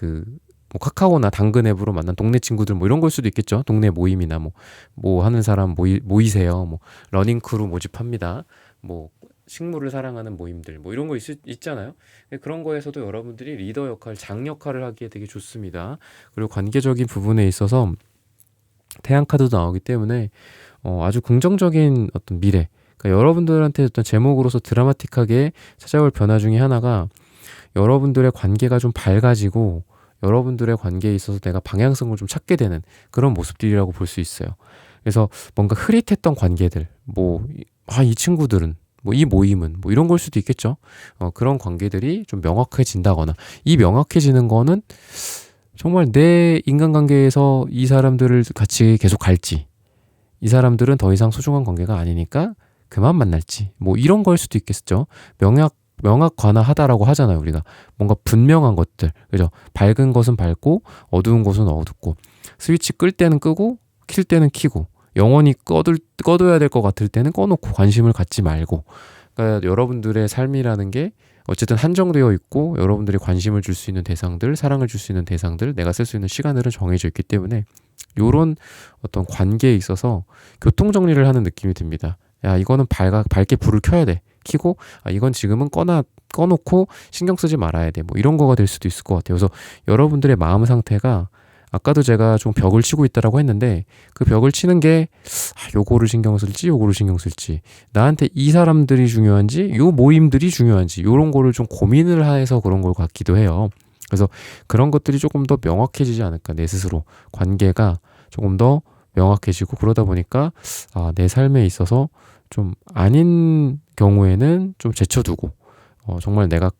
뭐 카카오나 당근 앱으로 만난 동네 친구들 뭐 이런 걸 수도 있겠죠. 동네 모임이나 뭐 하는 사람 모이세요. 뭐 러닝 크루 모집합니다. 뭐 식물을 사랑하는 모임들 뭐 이런 거 있잖아요. 그런 거에서도 여러분들이 리더 역할, 장 역할을 하기에 되게 좋습니다. 그리고 관계적인 부분에 있어서 태양 카드도 나오기 때문에 아주 긍정적인 어떤 미래 그러니까 여러분들한테 어떤 제목으로서 드라마틱하게 찾아올 변화 중에 하나가 여러분들의 관계가 좀 밝아지고 여러분들의 관계에 있어서 내가 방향성을 좀 찾게 되는 그런 모습들이라고 볼 수 있어요. 그래서 뭔가 흐릿했던 관계들, 이 친구들은, 이 모임은, 이런 걸 수도 있겠죠. 그런 관계들이 좀 명확해진다거나, 이 명확해지는 거는 정말 내 인간관계에서 이 사람들을 같이 계속 갈지, 이 사람들은 더 이상 소중한 관계가 아니니까 그만 만날지, 이런 걸 수도 있겠죠. 명확관화하다라고 하잖아요. 우리가 뭔가 분명한 것들 그죠? 밝은 것은 밝고 어두운 것은 어둡고 스위치 끌 때는 끄고 킬 때는 켜고 영원히 꺼둬야 될 것 같을 때는 꺼놓고 관심을 갖지 말고 그러니까 여러분들의 삶이라는 게 어쨌든 한정되어 있고 여러분들이 관심을 줄 수 있는 대상들 사랑을 줄 수 있는 대상들 내가 쓸 수 있는 시간들은 정해져 있기 때문에 요런 어떤 관계에 있어서 교통정리를 하는 느낌이 듭니다. 야 이거는 밝게 불을 켜야 돼 키고 이건 지금은 꺼놓고 신경 쓰지 말아야 돼 이런 거가 될 수도 있을 것 같아요. 그래서 여러분들의 마음 상태가 아까도 제가 좀 벽을 치고 있다라고 했는데 그 벽을 치는 게 요거를 신경 쓸지 요거를 신경 쓸지 나한테 이 사람들이 중요한지 요 모임들이 중요한지 요런 거를 좀 고민을 해서 그런 걸 같기도 해요. 그래서 그런 것들이 조금 더 명확해지지 않을까 내 스스로 관계가 조금 더 명확해지고 그러다 보니까 내 삶에 있어서 좀 아닌 경우에는 좀 제쳐두고 정말 내가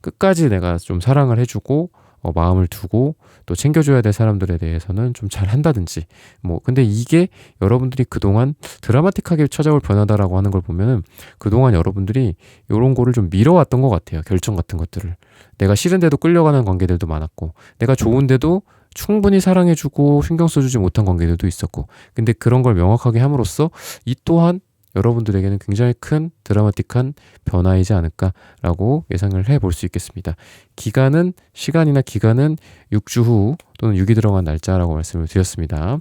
끝까지 내가 좀 사랑을 해주고 마음을 두고 또 챙겨줘야 될 사람들에 대해서는 좀 잘 한다든지 뭐 근데 이게 여러분들이 그동안 드라마틱하게 찾아올 변화다라고 하는 걸 보면은 그동안 여러분들이 요런 거를 좀 미뤄왔던 것 같아요. 결정 같은 것들을 내가 싫은데도 끌려가는 관계들도 많았고 내가 좋은데도 충분히 사랑해주고 신경 써주지 못한 관계들도 있었고 근데 그런 걸 명확하게 함으로써 이 또한 여러분들에게는 굉장히 큰 드라마틱한 변화이지 않을까라고 예상을 해볼 수 있겠습니다. 시간이나 기간은 6주 후 또는 6이 들어간 날짜라고 말씀을 드렸습니다.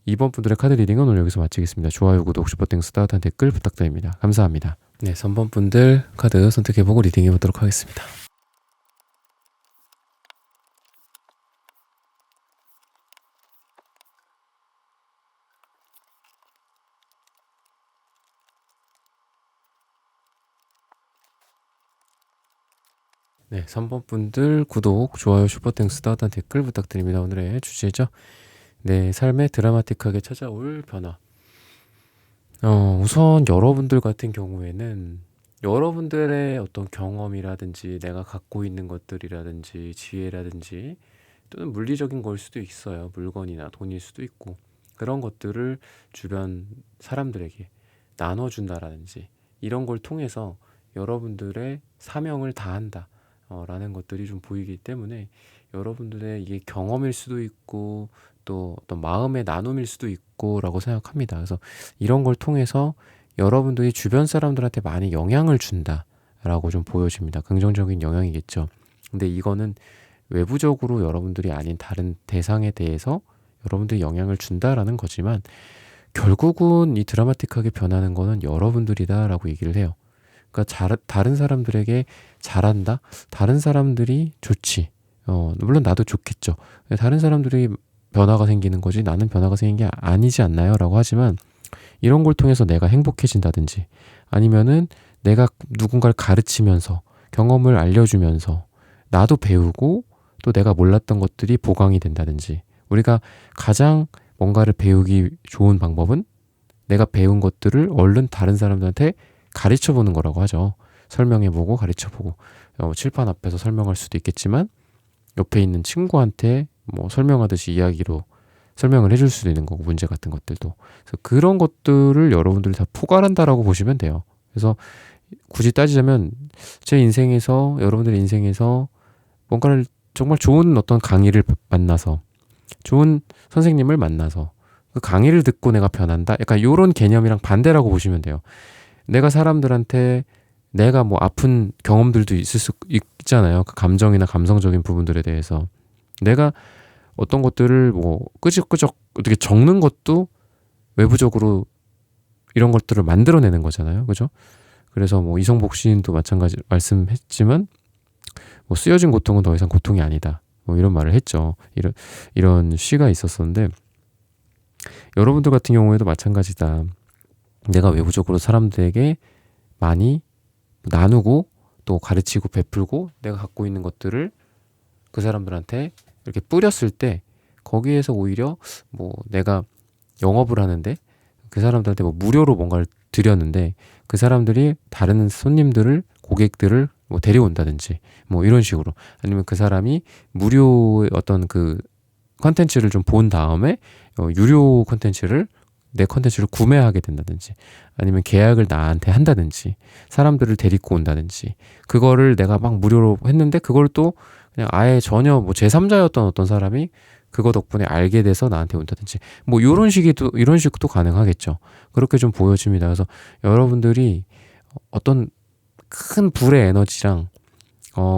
이번 분들의 카드 리딩은 오늘 여기서 마치겠습니다. 좋아요, 구독, 슈퍼땡스, 따뜻한 댓글 부탁드립니다. 감사합니다. 네, 3번 분들 카드 선택해보고 리딩해보도록 하겠습니다. 네, 3번 분들 구독, 좋아요, 슈퍼땡스, 따뜻한 댓글 부탁드립니다. 오늘의 주제죠. 내 삶에 드라마틱하게 찾아올 변화. 우선 여러분들 같은 경우에는 여러분들의 어떤 경험이라든지 내가 갖고 있는 것들이라든지 지혜라든지 또는 물리적인 걸 수도 있어요. 물건이나 돈일 수도 있고 그런 것들을 주변 사람들에게 나눠준다라든지 이런 걸 통해서 여러분들의 사명을 다한다. 라는 것들이 좀 보이기 때문에 여러분들의 이게 경험일 수도 있고 또 어떤 마음의 나눔일 수도 있고 라고 생각합니다. 그래서 이런 걸 통해서 여러분들이 주변 사람들한테 많이 영향을 준다 라고 좀 보여집니다. 긍정적인 영향이겠죠. 근데 이거는 외부적으로 여러분들이 아닌 다른 대상에 대해서 여러분들이 영향을 준다라는 거지만 결국은 이 드라마틱하게 변하는 거는 여러분들이다 라고 얘기를 해요. 그러니까 다른 사람들에게 잘한다? 다른 사람들이 좋지. 물론 나도 좋겠죠. 다른 사람들이 변화가 생기는 거지 나는 변화가 생긴 게 아니지 않나요? 라고 하지만 이런 걸 통해서 내가 행복해진다든지 아니면은 내가 누군가를 가르치면서 경험을 알려주면서 나도 배우고 또 내가 몰랐던 것들이 보강이 된다든지 우리가 가장 뭔가를 배우기 좋은 방법은 내가 배운 것들을 얼른 다른 사람들한테 가르쳐보는 거라고 하죠. 설명해보고 가르쳐보고 칠판 앞에서 설명할 수도 있겠지만 옆에 있는 친구한테 뭐 설명하듯이 이야기로 설명을 해줄 수도 있는 거고 문제 같은 것들도 그래서 그런 것들을 여러분들이 다 포괄한다라고 보시면 돼요. 그래서 굳이 따지자면 제 인생에서 여러분들의 인생에서 뭔가를 정말 좋은 어떤 강의를 만나서 좋은 선생님을 만나서 그 강의를 듣고 내가 변한다 약간 이런 개념이랑 반대라고 보시면 돼요. 내가 사람들한테 내가 뭐 아픈 경험들도 있을 수 있잖아요. 그 감정이나 감성적인 부분들에 대해서 내가 어떤 것들을 뭐 끄적끄적 어떻게 적는 것도 외부적으로 이런 것들을 만들어내는 거잖아요. 그죠? 그래서 뭐 이성복 시인도 마찬가지 말씀했지만 뭐 쓰여진 고통은 더 이상 고통이 아니다. 뭐 이런 말을 했죠. 이런 시가 있었었는데 여러분들 같은 경우에도 마찬가지다. 내가 외부적으로 사람들에게 많이 나누고 또 가르치고 베풀고 내가 갖고 있는 것들을 그 사람들한테 이렇게 뿌렸을 때 거기에서 오히려 뭐 내가 영업을 하는데 그 사람들한테 뭐 무료로 뭔가를 드렸는데 그 사람들이 다른 손님들을 고객들을 뭐 데려온다든지 뭐 이런 식으로 아니면 그 사람이 무료의 어떤 그 컨텐츠를 좀 본 다음에 유료 컨텐츠를 내 컨텐츠를 구매하게 된다든지 아니면 계약을 나한테 한다든지 사람들을 데리고 온다든지 그거를 내가 막 무료로 했는데 그걸 또 그냥 아예 전혀 뭐 제3자였던 어떤 사람이 그거 덕분에 알게 돼서 나한테 온다든지 뭐 이런 식도 가능하겠죠. 그렇게 좀 보여집니다. 그래서 여러분들이 어떤 큰 불의 에너지랑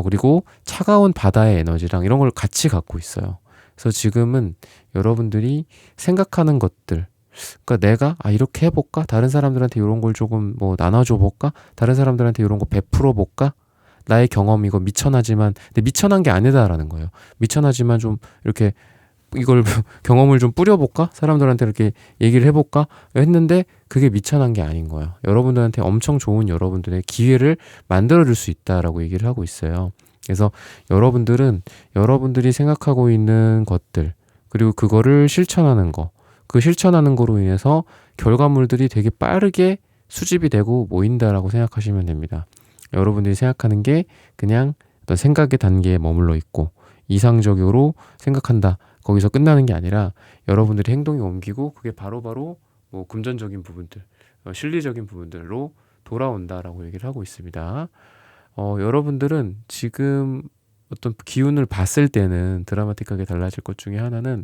그리고 차가운 바다의 에너지랑 이런 걸 같이 갖고 있어요. 그래서 지금은 여러분들이 생각하는 것들 그러니까 내가 이렇게 해볼까? 다른 사람들한테 이런 걸 조금 뭐 나눠줘 볼까? 다른 사람들한테 이런 거 베풀어 볼까? 나의 경험 이거 미천하지만 근데 미천한 게 아니다라는 거예요. 미천하지만 좀 이렇게 이걸 경험을 좀 뿌려볼까? 사람들한테 이렇게 얘기를 해볼까? 했는데 그게 미천한 게 아닌 거예요. 여러분들한테 엄청 좋은 여러분들의 기회를 만들어줄 수 있다라고 얘기를 하고 있어요. 그래서 여러분들은 여러분들이 생각하고 있는 것들, 그리고 그거를 실천하는 거, 그 실천하는 거로 인해서 결과물들이 되게 빠르게 수집이 되고 모인다라고 생각하시면 됩니다. 여러분들이 생각하는 게 그냥 어떤 생각의 단계에 머물러 있고 이상적으로 생각한다. 거기서 끝나는 게 아니라 여러분들이 행동이 옮기고 그게 바로바로 뭐 금전적인 부분들, 실리적인 부분들로 돌아온다라고 얘기를 하고 있습니다. 여러분들은 지금 어떤 기운을 봤을 때는 드라마틱하게 달라질 것 중에 하나는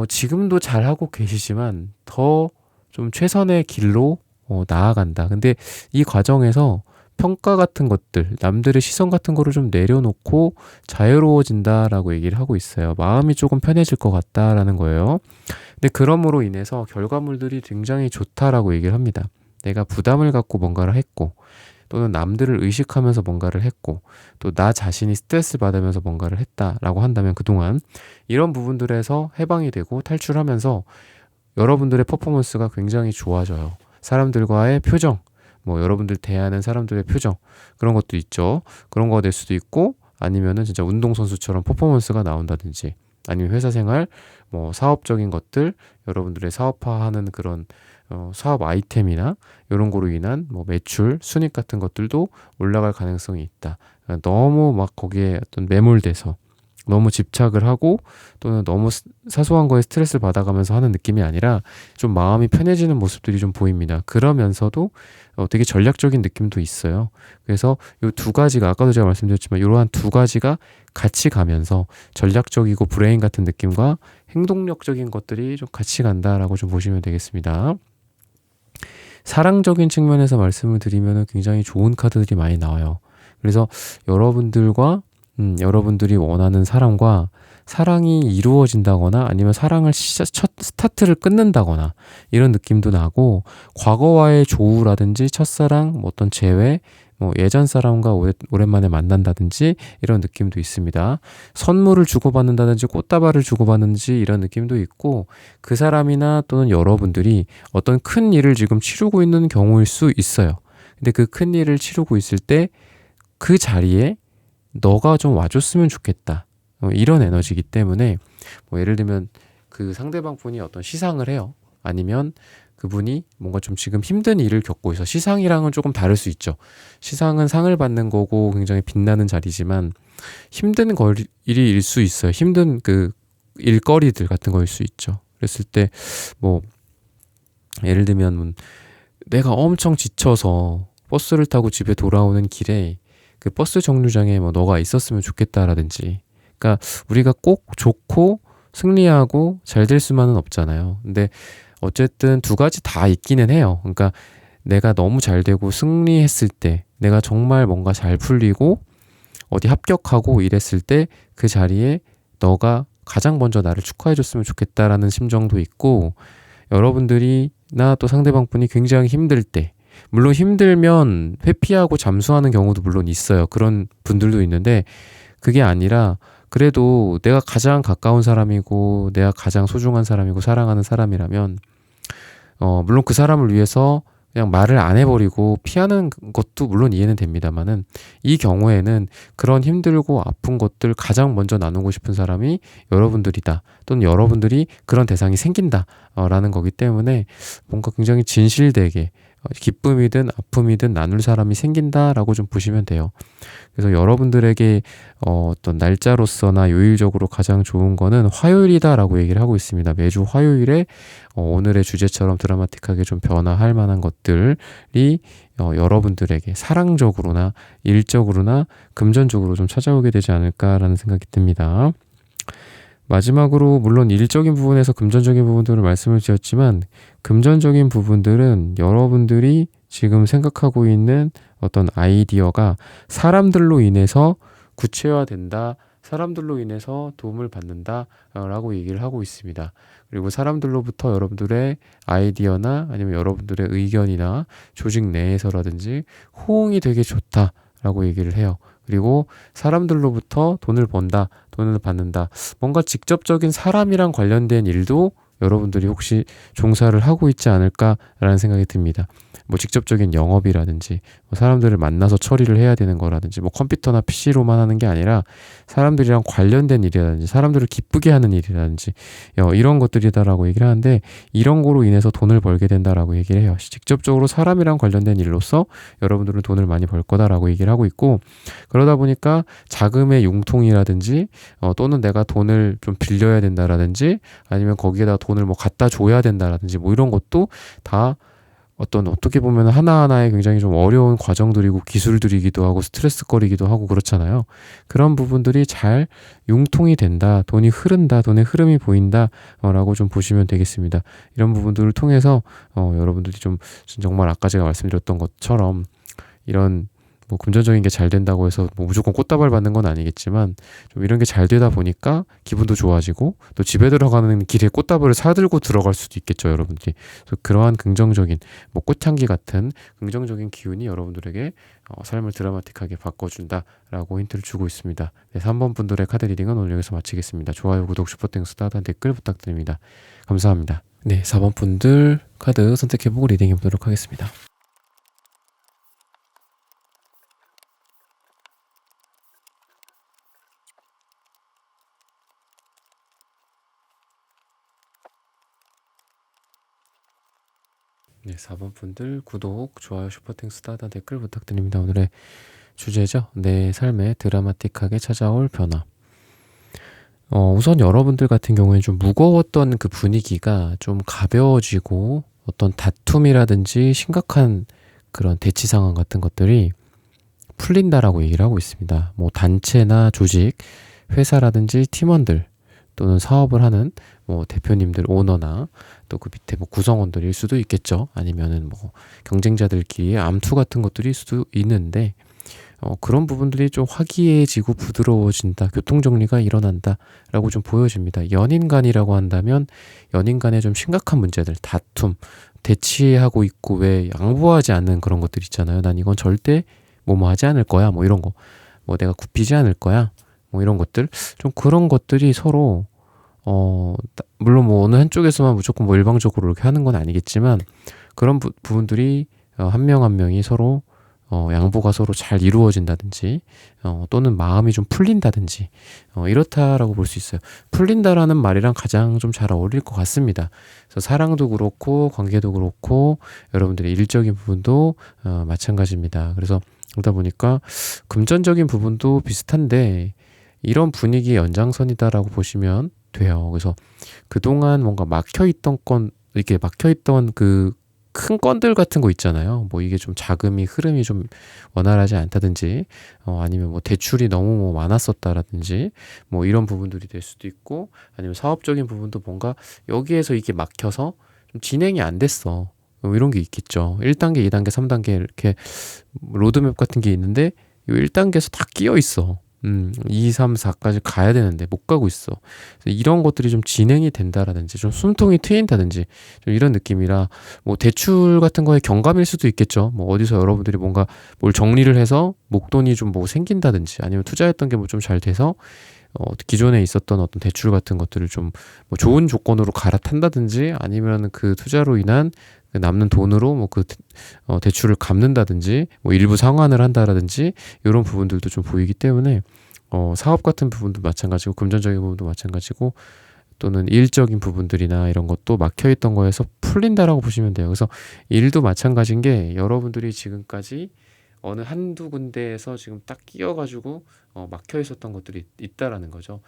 지금도 잘하고 계시지만 더 좀 최선의 길로 나아간다. 근데 이 과정에서 평가 같은 것들, 남들의 시선 같은 거를 좀 내려놓고 자유로워진다라고 얘기를 하고 있어요. 마음이 조금 편해질 것 같다라는 거예요. 근데 그럼으로 인해서 결과물들이 굉장히 좋다라고 얘기를 합니다. 내가 부담을 갖고 뭔가를 했고, 또는 남들을 의식하면서 뭔가를 했고, 또 나 자신이 스트레스 받으면서 뭔가를 했다라고 한다면 그동안 이런 부분들에서 해방이 되고 탈출하면서 여러분들의 퍼포먼스가 굉장히 좋아져요. 사람들과의 표정, 뭐 여러분들 대하는 사람들의 표정, 그런 것도 있죠. 그런 거가 될 수도 있고, 아니면은 진짜 운동선수처럼 퍼포먼스가 나온다든지, 아니면 회사 생활, 뭐 사업적인 것들, 여러분들의 사업화하는 그런 사업 아이템이나 이런 거로 인한 뭐 매출, 순익 같은 것들도 올라갈 가능성이 있다. 너무 막 거기에 어떤 매몰돼서 너무 집착을 하고 또는 너무 사소한 거에 스트레스를 받아가면서 하는 느낌이 아니라 좀 마음이 편해지는 모습들이 좀 보입니다. 그러면서도 되게 전략적인 느낌도 있어요. 그래서 이 두 가지가 아까도 제가 말씀드렸지만 이러한 두 가지가 같이 가면서 전략적이고 브레인 같은 느낌과 행동력적인 것들이 좀 같이 간다라고 좀 보시면 되겠습니다. 사랑적인 측면에서 말씀을 드리면 굉장히 좋은 카드들이 많이 나와요. 그래서 여러분들이 원하는 사람과 사랑이 이루어진다거나 아니면 사랑을 첫 스타트를 끊는다거나 이런 느낌도 나고, 과거와의 조우라든지 첫사랑, 뭐 어떤 재회, 뭐 예전 사람과 오랜만에 만난다든지 이런 느낌도 있습니다. 선물을 주고받는다든지 꽃다발을 주고받는지 이런 느낌도 있고, 그 사람이나 또는 여러분들이 어떤 큰 일을 지금 치르고 있는 경우일 수 있어요. 근데 그 큰 일을 치르고 있을 때 그 자리에 너가 좀 와줬으면 좋겠다. 이런 에너지이기 때문에 뭐 예를 들면 그 상대방 분이 어떤 시상을 해요. 아니면 그분이 뭔가 좀 지금 힘든 일을 겪고 있어. 시상이랑은 조금 다를 수 있죠. 시상은 상을 받는 거고 굉장히 빛나는 자리지만 힘든 일일 수 있어요. 힘든 그 일거리들 같은 거일 수 있죠. 그랬을 때 뭐 예를 들면 내가 엄청 지쳐서 버스를 타고 집에 돌아오는 길에 그 버스 정류장에 뭐 너가 있었으면 좋겠다라든지, 그러니까 우리가 꼭 좋고 승리하고 잘 될 수만은 없잖아요. 근데 어쨌든 두 가지 다 있기는 해요. 그러니까 내가 너무 잘 되고 승리했을 때, 내가 정말 뭔가 잘 풀리고 어디 합격하고 이랬을 때 그 자리에 너가 가장 먼저 나를 축하해줬으면 좋겠다라는 심정도 있고, 여러분들이나 또 상대방 분이 굉장히 힘들 때, 물론 힘들면 회피하고 잠수하는 경우도 물론 있어요. 그런 분들도 있는데 그게 아니라 그래도 내가 가장 가까운 사람이고 내가 가장 소중한 사람이고 사랑하는 사람이라면 물론 그 사람을 위해서 그냥 말을 안 해버리고 피하는 것도 물론 이해는 됩니다만은, 이 경우에는 그런 힘들고 아픈 것들 가장 먼저 나누고 싶은 사람이 여러분들이다, 또는 여러분들이 그런 대상이 생긴다 라는 거기 때문에 뭔가 굉장히 진실되게 기쁨이든 아픔이든 나눌 사람이 생긴다라고 좀 보시면 돼요. 그래서 여러분들에게 어떤 날짜로서나 요일적으로 가장 좋은 거는 화요일이다라고 얘기를 하고 있습니다. 매주 화요일에 오늘의 주제처럼 드라마틱하게 좀 변화할 만한 것들이 여러분들에게 사랑적으로나 일적으로나 금전적으로 좀 찾아오게 되지 않을까라는 생각이 듭니다. 마지막으로 물론 일적인 부분에서 금전적인 부분들을 말씀을 드렸지만, 금전적인 부분들은 여러분들이 지금 생각하고 있는 어떤 아이디어가 사람들로 인해서 구체화된다, 사람들로 인해서 도움을 받는다 라고 얘기를 하고 있습니다. 그리고 사람들로부터 여러분들의 아이디어나 아니면 여러분들의 의견이나 조직 내에서라든지 호응이 되게 좋다 라고 얘기를 해요. 그리고 사람들로부터 돈을 번다, 돈을 받는다. 뭔가 직접적인 사람이랑 관련된 일도 여러분들이 혹시 종사를 하고 있지 않을까라는 생각이 듭니다. 뭐 직접적인 영업이라든지 뭐 사람들을 만나서 처리를 해야 되는 거라든지 뭐 컴퓨터나 PC로만 하는 게 아니라 사람들이랑 관련된 일이라든지 사람들을 기쁘게 하는 일이라든지 이런 것들이다라고 얘기를 하는데 이런 거로 인해서 돈을 벌게 된다라고 얘기를 해요. 직접적으로 사람이랑 관련된 일로서 여러분들은 돈을 많이 벌 거다라고 얘기를 하고 있고 그러다 보니까 자금의 융통이라든지 또는 내가 돈을 좀 빌려야 된다라든지 아니면 거기에다 돈을 뭐 갖다 줘야 된다라든지 뭐 이런 것도 다 어떻게 보면 하나하나의 굉장히 좀 어려운 과정들이고 기술들이기도 하고 스트레스거리기도 하고 그렇잖아요. 그런 부분들이 잘 융통이 된다, 돈이 흐른다, 돈의 흐름이 보인다, 라고 좀 보시면 되겠습니다. 이런 부분들을 통해서, 여러분들이 좀 정말 아까 제가 말씀드렸던 것처럼 이런 뭐 금전적인 게 잘 된다고 해서 뭐 무조건 꽃다발 받는 건 아니겠지만 좀 이런 게 잘 되다 보니까 기분도 좋아지고 또 집에 들어가는 길에 꽃다발을 사들고 들어갈 수도 있겠죠, 여러분들이. 그래서 그러한 긍정적인 뭐 꽃향기 같은 긍정적인 기운이 여러분들에게 삶을 드라마틱하게 바꿔준다라고 힌트를 주고 있습니다. 네, 3번 분들의 카드 리딩은 오늘 여기서 마치겠습니다. 좋아요, 구독, 슈퍼땡스, 따단 댓글 부탁드립니다. 감사합니다. 네, 4번 분들 카드 선택해보고 리딩해보도록 하겠습니다. 네, 4번 분들 구독, 좋아요, 슈퍼땡스, 따단 댓글 부탁드립니다. 오늘의 주제죠. 내 삶에 드라마틱하게 찾아올 변화. 우선 여러분들 같은 경우에는 좀 무거웠던 그 분위기가 좀 가벼워지고 어떤 다툼이라든지 심각한 그런 대치 상황 같은 것들이 풀린다라고 얘기를 하고 있습니다. 뭐 단체나 조직, 회사라든지 팀원들 또는 사업을 하는 뭐 대표님들, 오너나 또 그 밑에 뭐 구성원들일 수도 있겠죠. 아니면은 뭐 경쟁자들끼리의 암투 같은 것들일 수도 있는데 그런 부분들이 좀 화기애애지고 부드러워진다, 교통정리가 일어난다라고 좀 보여집니다. 연인 간이라고 한다면 연인 간의 좀 심각한 문제들, 다툼, 대치하고 있고 왜 양보하지 않는 그런 것들 있잖아요. 난 이건 절대 뭐뭐 하지 않을 거야, 뭐 이런 거, 뭐 내가 굽히지 않을 거야, 뭐 이런 것들, 좀 그런 것들이 서로 물론 뭐 어느 한쪽에서만 무조건 뭐 일방적으로 이렇게 하는 건 아니겠지만 그런 부분들이 한 명 한 명이 서로 양보가 서로 잘 이루어진다든지 또는 마음이 좀 풀린다든지 이렇다라고 볼 수 있어요. 풀린다라는 말이랑 가장 좀 잘 어울릴 것 같습니다. 그래서 사랑도 그렇고 관계도 그렇고 여러분들의 일적인 부분도 마찬가지입니다. 그래서 그러다 보니까 금전적인 부분도 비슷한데 이런 분위기의 연장선이다라고 보시면 돼요. 그래서 그동안 뭔가 이렇게 막혀있던 그 큰 건들 같은 거 있잖아요. 뭐 이게 좀 자금이 흐름이 좀 원활하지 않다든지, 아니면 뭐 대출이 너무 뭐 많았었다라든지, 뭐 이런 부분들이 될 수도 있고, 아니면 사업적인 부분도 뭔가 여기에서 이게 막혀서 좀 진행이 안 됐어. 뭐 이런 게 있겠죠. 1단계, 2단계, 3단계 이렇게 로드맵 같은 게 있는데, 이 1단계에서 다 끼어 있어. 2, 3, 4까지 가야 되는데 못 가고 있어. 이런 것들이 좀 진행이 된다라든지 좀 숨통이 트인다든지 좀 이런 느낌이라 뭐 대출 같은 거에 경감일 수도 있겠죠. 뭐 어디서 여러분들이 뭔가 뭘 정리를 해서 목돈이 좀 뭐 생긴다든지 아니면 투자했던 게 뭐 좀 잘 돼서 기존에 있었던 어떤 대출 같은 것들을 좀 뭐 좋은 조건으로 갈아탄다든지 아니면 그 투자로 인한 그 남는 돈으로 뭐 그 대출을 갚는다든지 뭐 일부 상환을 한다라든지 이런 부분들도 좀 보이기 때문에 사업 같은 부분도 마찬가지고 금전적인 부분도 마찬가지고 또는 일적인 부분들이나 이런 것도 막혀있던 거에서 풀린다라고 보시면 돼요. 그래서 일도 마찬가지인 게 여러분들이 지금까지 어느 한두 군데에서 지금 딱 끼어가지고 막혀 있었던 것들이 있다라는 거죠.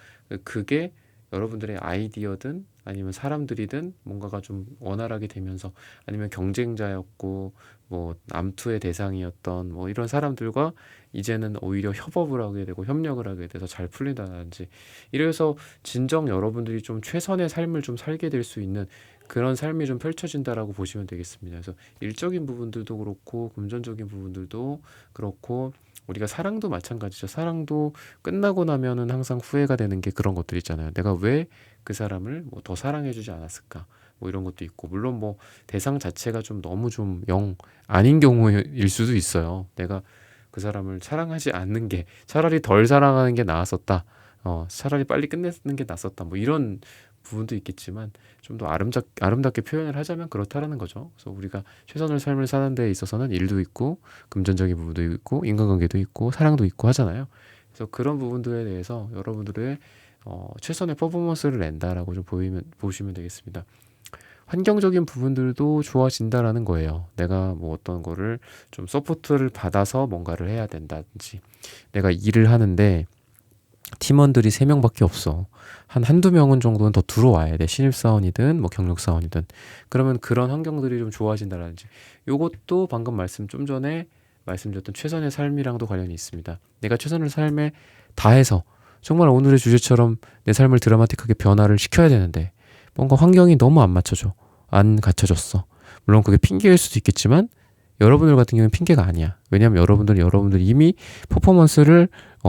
그게 여러분들의 아이디어든 아니면 사람들이든 뭔가가 좀 원활하게 되면서 아니면 경쟁자였고 뭐 암투의 대상이었던 뭐 이런 사람들과 이제는 오히려 협업을 하게 되고 협력을 하게 돼서 잘 풀린다든지 이래서 진정 여러분들이 좀 최선의 삶을 좀 살게 될 수 있는 그런 삶이 좀 펼쳐진다라고 보시면 되겠습니다. 그래서 일적인 부분들도 그렇고 금전적인 부분들도 그렇고 우리가 사랑도 마찬가지죠. 사랑도 끝나고 나면은 항상 후회가 되는 게 그런 것들 있잖아요. 내가 왜 그 사람을 뭐 더 사랑해주지 않았을까? 뭐 이런 것도 있고 물론 뭐 대상 자체가 좀 너무 좀 영 아닌 경우일 수도 있어요. 내가 그 그 사람을 사랑하지 않는 게 차라리 덜 사랑하는 게 나았었다. 차라리 빨리 끝내는 게 낫었다. 뭐 이런 부분도 있겠지만 좀 더 아름답게 표현을 하자면 그렇다라는 거죠. 그래서 우리가 최선의 삶을 사는 데 있어서는 일도 있고 금전적인 부분도 있고 인간관계도 있고 사랑도 있고 하잖아요. 그래서 그런 부분들에 대해서 여러분들의 최선의 퍼포먼스를 낸다라고 좀 보시면 되겠습니다. 환경적인 부분들도 좋아진다라는 거예요. 내가 뭐 어떤 거를 좀 서포트를 받아서 뭔가를 해야 된다든지 내가 일을 하는데 팀원들이 3명밖에 없어. 한두 명은 정도는 더 들어와야 돼. 신입사원이든 뭐 경력사원이든. 그러면 그런 환경들이 좀 좋아진다라든지. 요것도 방금 좀 전에 말씀드렸던 최선의 삶이랑도 관련이 있습니다. 내가 최선의 삶에 다해서 정말 오늘의 주제처럼 내 삶을 드라마틱하게 변화를 시켜야 되는데 뭔가 환경이 너무 안 갖춰졌어. 물론 그게 핑계일 수도 있겠지만 여러분들 같은 경우는 핑계가 아니야. 왜냐하면 여러분들이 이미 퍼포먼스를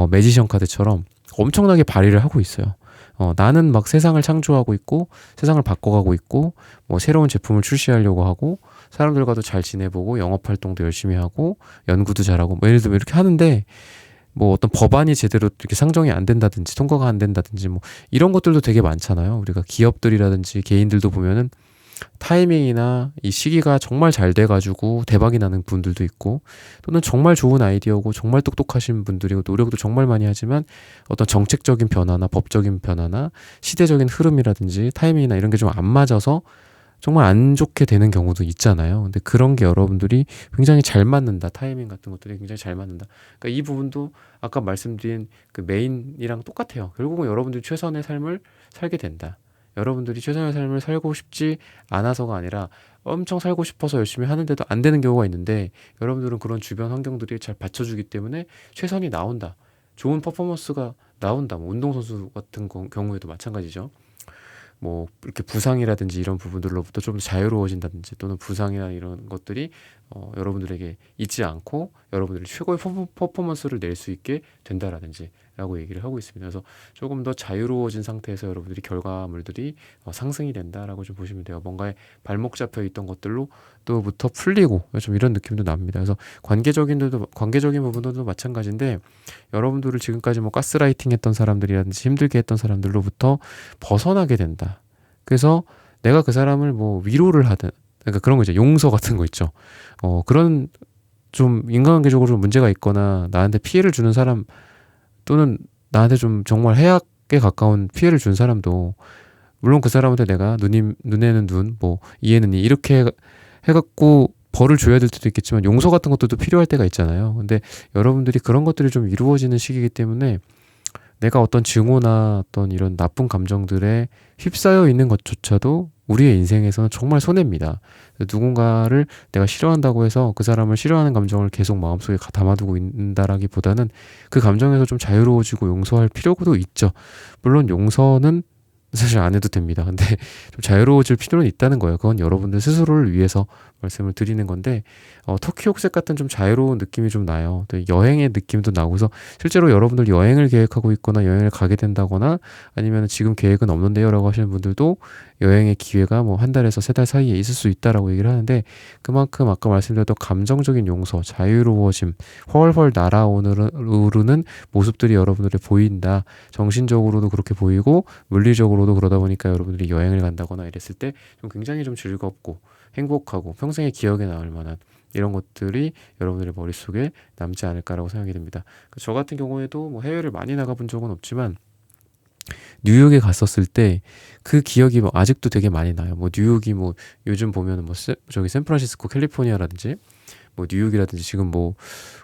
매지션 카드처럼 엄청나게 발휘를 하고 있어요. 나는 막 세상을 창조하고 있고 세상을 바꿔가고 있고 뭐 새로운 제품을 출시하려고 하고 사람들과도 잘 지내보고 영업 활동도 열심히 하고 연구도 잘하고 뭐 예를 들면 이렇게 하는데 뭐 어떤 법안이 제대로 이렇게 상정이 안 된다든지 통과가 안 된다든지 뭐 이런 것들도 되게 많잖아요. 우리가 기업들이라든지 개인들도 보면은 타이밍이나 이 시기가 정말 잘 돼가지고 대박이 나는 분들도 있고 또는 정말 좋은 아이디어고 정말 똑똑하신 분들이고 노력도 정말 많이 하지만 어떤 정책적인 변화나 법적인 변화나 시대적인 흐름이라든지 타이밍이나 이런 게 좀 안 맞아서 정말 안 좋게 되는 경우도 있잖아요. 근데 그런 게 여러분들이 굉장히 잘 맞는다. 타이밍 같은 것들이 굉장히 잘 맞는다. 그러니까 이 부분도 아까 말씀드린 그 메인이랑 똑같아요. 결국은 여러분들이 최선의 삶을 살게 된다. 여러분들이 최선의 삶을 살고 싶지 않아서가 아니라 엄청 살고 싶어서 열심히 하는데도 안 되는 경우가 있는데 여러분들은 그런 주변 환경들이 잘 받쳐주기 때문에 최선이 나온다. 좋은 퍼포먼스가 나온다. 뭐 운동선수 같은 경우에도 마찬가지죠. 뭐 이렇게 부상이라든지 이런 부분들로부터 좀 자유로워진다든지 또는 부상이나 이런 것들이 여러분들에게 있지 않고 여러분들이 최고의 퍼포먼스를 낼 수 있게 된다라든지 라고 얘기를 하고 있습니다. 그래서 조금 더 자유로워진 상태에서 여러분들이 결과물들이 상승이 된다라고 좀 보시면 돼요. 뭔가에 발목 잡혀 있던 것들로 또부터 풀리고 좀 이런 느낌도 납니다. 그래서 관계적인 부분들도 마찬가지인데 여러분들을 지금까지 뭐 가스라이팅 했던 사람들이라든지 힘들게 했던 사람들로부터 벗어나게 된다. 그래서 내가 그 사람을 뭐 위로를 하든 그러니까 그런 거 있죠. 용서 같은 거 있죠. 그런 좀 인간관계적으로 좀 문제가 있거나 나한테 피해를 주는 사람 또는 나한테 좀 정말 해악에 가까운 피해를 준 사람도 물론 그 사람한테 내가 눈에는 눈, 뭐 이에는 이 이렇게 해갖고 벌을 줘야 될 때도 있겠지만 용서 같은 것들도 필요할 때가 있잖아요. 근데 여러분들이 그런 것들이 좀 이루어지는 시기이기 때문에 내가 어떤 증오나 어떤 이런 나쁜 감정들에 휩싸여 있는 것조차도 우리의 인생에서는 정말 손해입니다. 누군가를 내가 싫어한다고 해서 그 사람을 싫어하는 감정을 계속 마음속에 담아두고 있다라기보다는 그 감정에서 좀 자유로워지고 용서할 필요도 있죠. 물론 용서는 사실 안 해도 됩니다. 근데 좀 자유로워질 필요는 있다는 거예요. 그건 여러분들 스스로를 위해서 말씀을 드리는 건데 터키 옥색 같은 좀 자유로운 느낌이 좀 나요. 또 여행의 느낌도 나고 그래서 실제로 여러분들 여행을 계획하고 있거나 여행을 가게 된다거나 아니면 지금 계획은 없는데요 라고 하시는 분들도 여행의 기회가 뭐 한 달에서 3달 사이에 있을 수 있다라고 얘기를 하는데 그만큼 아까 말씀드렸던 감정적인 용서, 자유로워짐, 훨훨 날아오르는 모습들이 여러분들이 보인다. 정신적으로도 그렇게 보이고 물리적으로도 그러다 보니까 여러분들이 여행을 간다거나 이랬을 때 좀 굉장히 좀 즐겁고 행복하고 평생에 기억에 남을 만한 이런 것들이 여러분들의 머릿속에 남지 않을까라고 생각이 듭니다. 저 같은 경우에도 뭐 해외를 많이 나가본 적은 없지만 뉴욕에 갔었을 때 그 기억이 뭐 아직도 되게 많이 나요. 뭐 뉴욕이 뭐 요즘 보면은 뭐 저기 샌프란시스코 캘리포니아라든지 뭐 뉴욕이라든지 지금 뭐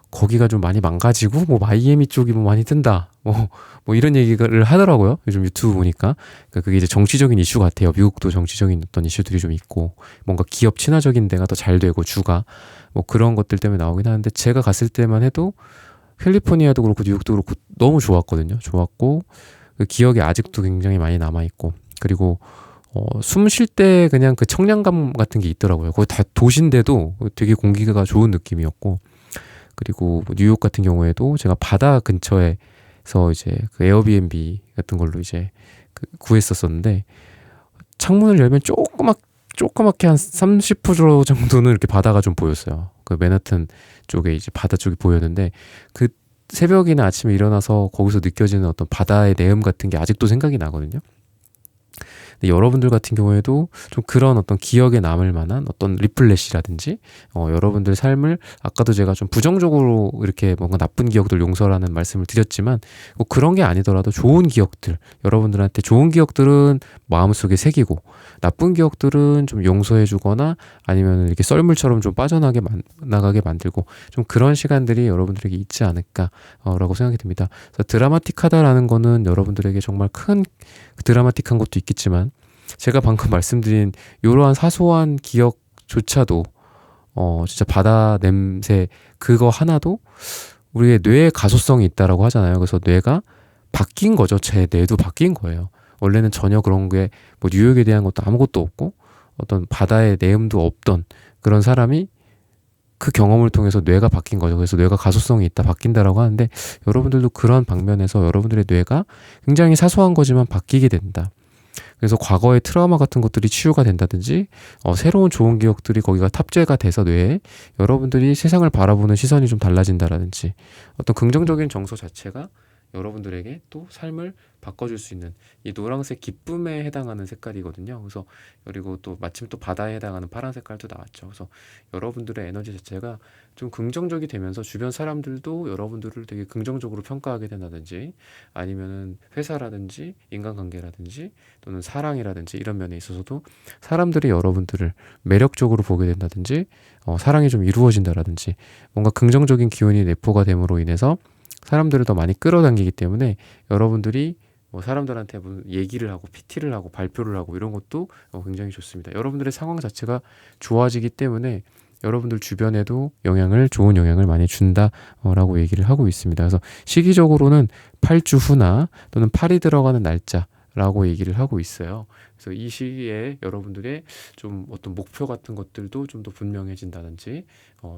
거기가 좀 많이 망가지고 뭐 마이애미 쪽이 뭐 많이 뜬다 뭐 이런 얘기를 하더라고요. 요즘 유튜브 보니까 그러니까 그게 이제 정치적인 이슈 같아요. 미국도 정치적인 어떤 이슈들이 좀 있고 뭔가 기업 친화적인 데가 더 잘 되고 주가 뭐 그런 것들 때문에 나오긴 하는데 제가 갔을 때만 해도 캘리포니아도 그렇고 뉴욕도 그렇고 너무 좋았거든요. 좋았고 그 기억이 아직도 굉장히 많이 남아 있고 그리고 숨 쉴 때 그냥 그 청량감 같은 게 있더라고요. 거기 다 도시인데도 되게 공기가 좋은 느낌이었고 그리고 뭐 뉴욕 같은 경우에도 제가 바다 근처에서 이제 그 에어비앤비 같은 걸로 이제 구했었었는데 창문을 열면 조그맣게 한 30% 정도는 이렇게 바다가 좀 보였어요. 그 맨하튼 쪽에 이제 바다 쪽이 보였는데 그 새벽이나 아침에 일어나서 거기서 느껴지는 어떤 바다의 내음 같은 게 아직도 생각이 나거든요. 근데 여러분들 같은 경우에도 좀 그런 어떤 기억에 남을 만한 어떤 리플래시라든지 여러분들 삶을 아까도 제가 좀 부정적으로 이렇게 뭔가 나쁜 기억들 용서라는 말씀을 드렸지만 뭐 그런 게 아니더라도 좋은 기억들, 여러분들한테 좋은 기억들은 마음속에 새기고 나쁜 기억들은 좀 용서해 주거나 아니면 이렇게 썰물처럼 좀 빠져나가게 만들고 좀 그런 시간들이 여러분들에게 있지 않을까라고 생각이 듭니다. 그래서 드라마틱하다라는 거는 여러분들에게 정말 큰 드라마틱한 것도 있겠지만 제가 방금 말씀드린 이러한 사소한 기억조차도 진짜 바다 냄새 그거 하나도 우리의 뇌에 가소성이 있다라고 하잖아요. 그래서 뇌가 바뀐 거죠. 제 뇌도 바뀐 거예요. 원래는 전혀 그런 게 뭐 뉴욕에 대한 것도 아무것도 없고 어떤 바다의 내음도 없던 그런 사람이 그 경험을 통해서 뇌가 바뀐 거죠. 그래서 뇌가 가소성이 있다, 바뀐다라고 하는데 여러분들도 그런 방면에서 여러분들의 뇌가 굉장히 사소한 거지만 바뀌게 된다. 그래서 과거의 트라우마 같은 것들이 치유가 된다든지 새로운 좋은 기억들이 거기가 탑재가 돼서 뇌에 여러분들이 세상을 바라보는 시선이 좀 달라진다라든지 어떤 긍정적인 정서 자체가 여러분들에게 또 삶을 바꿔줄 수 있는 이 노란색 기쁨에 해당하는 색깔이거든요. 그래서 그리고 또 마침 또 바다에 해당하는 파란 색깔도 나왔죠. 그래서 여러분들의 에너지 자체가 좀 긍정적이 되면서 주변 사람들도 여러분들을 되게 긍정적으로 평가하게 된다든지 아니면은 회사라든지 인간관계라든지 또는 사랑이라든지 이런 면에 있어서도 사람들이 여러분들을 매력적으로 보게 된다든지 사랑이 좀 이루어진다라든지 뭔가 긍정적인 기운이 내포가 됨으로 인해서 사람들을 더 많이 끌어당기기 때문에 여러분들이 뭐 사람들한테 얘기를 하고 PT를 하고 발표를 하고 이런 것도 굉장히 좋습니다. 여러분들의 상황 자체가 좋아지기 때문에 여러분들 주변에도 좋은 영향을 많이 준다라고 얘기를 하고 있습니다. 그래서 시기적으로는 8주 후나 또는 8이 들어가는 날짜라고 얘기를 하고 있어요. 그래서 이 시기에 여러분들의 좀 어떤 목표 같은 것들도 좀 더 분명해진다든지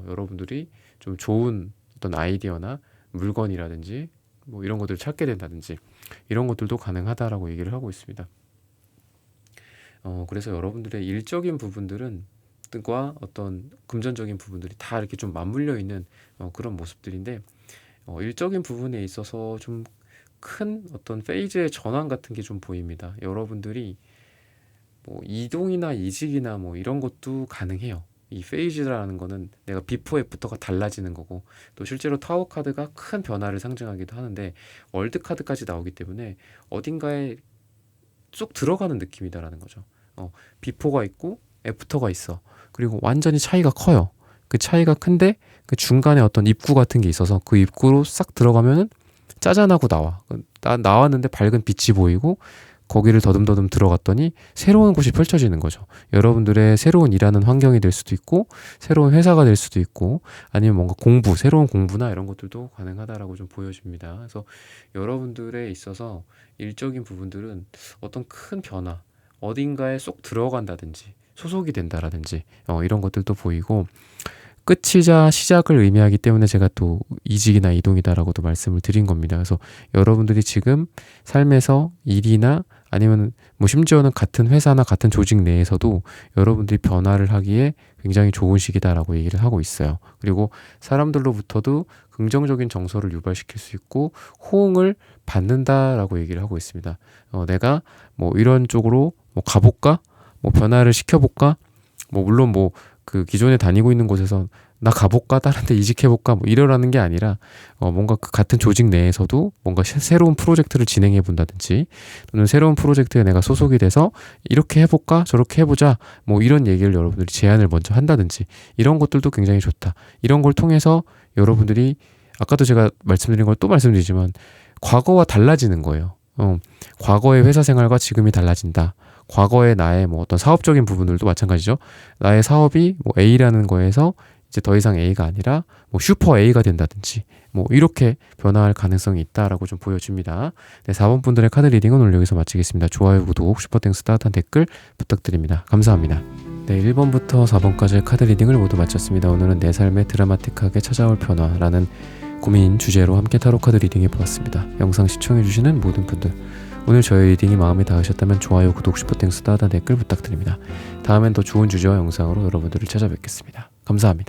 여러분들이 좀 좋은 어떤 아이디어나 물건이라든지 뭐 이런 것들을 찾게 된다든지 이런 것들도 가능하다라고 얘기를 하고 있습니다. 그래서 여러분들의 일적인 부분들은 과 어떤 금전적인 부분들이 다 이렇게 좀 맞물려 있는 그런 모습들인데 일적인 부분에 있어서 좀 큰 어떤 페이즈의 전환 같은 게 좀 보입니다. 여러분들이 뭐 이동이나 이직이나 뭐 이런 것도 가능해요. 이 페이즈라는 거는 내가 비포 애프터가 달라지는 거고 또 실제로 타워 카드가 큰 변화를 상징하기도 하는데 월드 카드까지 나오기 때문에 어딘가에 쏙 들어가는 느낌이다라는 거죠. 비포가 있고 애프터가 있어. 그리고 완전히 차이가 커요. 그 차이가 큰데 그 중간에 어떤 입구 같은 게 있어서 그 입구로 싹 들어가면은 짜잔하고 나왔는데 밝은 빛이 보이고 거기를 더듬더듬 들어갔더니 새로운 곳이 펼쳐지는 거죠. 여러분들의 새로운 일하는 환경이 될 수도 있고 새로운 회사가 될 수도 있고 아니면 뭔가 새로운 공부나 이런 것들도 가능하다라고 좀 보여집니다. 그래서 여러분들에 있어서 일적인 부분들은 어떤 큰 변화, 어딘가에 쏙 들어간다든지 소속이 된다라든지 이런 것들도 보이고 끝이자 시작을 의미하기 때문에 제가 또 이직이나 이동이다라고도 말씀을 드린 겁니다. 그래서 여러분들이 지금 삶에서 일이나 아니면 뭐 심지어는 같은 회사나 같은 조직 내에서도 여러분들이 변화를 하기에 굉장히 좋은 시기다라고 얘기를 하고 있어요. 그리고 사람들로부터도 긍정적인 정서를 유발시킬 수 있고 호응을 받는다라고 얘기를 하고 있습니다. 내가 뭐 이런 쪽으로 뭐 가볼까? 뭐 변화를 시켜볼까? 뭐 물론 뭐 그 기존에 다니고 있는 곳에서 나 가볼까? 다른 데 이직해볼까? 뭐 이러라는 게 아니라 뭔가 그 같은 조직 내에서도 뭔가 새로운 프로젝트를 진행해 본다든지 또는 새로운 프로젝트에 내가 소속이 돼서 이렇게 해볼까? 저렇게 해보자. 뭐 이런 얘기를 여러분들이 제안을 먼저 한다든지 이런 것들도 굉장히 좋다. 이런 걸 통해서 여러분들이 아까도 제가 말씀드린 걸 또 말씀드리지만 과거와 달라지는 거예요. 과거의 회사 생활과 지금이 달라진다. 과거의 나의 뭐 어떤 사업적인 부분들도 마찬가지죠. 나의 사업이 뭐 A라는 거에서 이제 더 이상 A가 아니라 뭐 슈퍼 A가 된다든지 뭐 이렇게 변화할 가능성이 있다라고 좀 보여집니다. 네, 4번 분들의 카드 리딩은 오늘 여기서 마치겠습니다. 좋아요, 구독, 슈퍼땡스 따뜻한 댓글 부탁드립니다. 감사합니다. 네, 1번부터 4번까지의 카드 리딩을 모두 마쳤습니다. 오늘은 내 삶에 드라마틱하게 찾아올 변화라는 고민 주제로 함께 타로 카드 리딩해 보았습니다. 영상 시청해주시는 모든 분들 오늘 저의 리딩이 마음에 닿으셨다면 좋아요, 구독, 슈퍼땡스 따뜻한 댓글 부탁드립니다. 다음엔 더 좋은 주제와 영상으로 여러분들을 찾아뵙겠습니다. 감사합니다.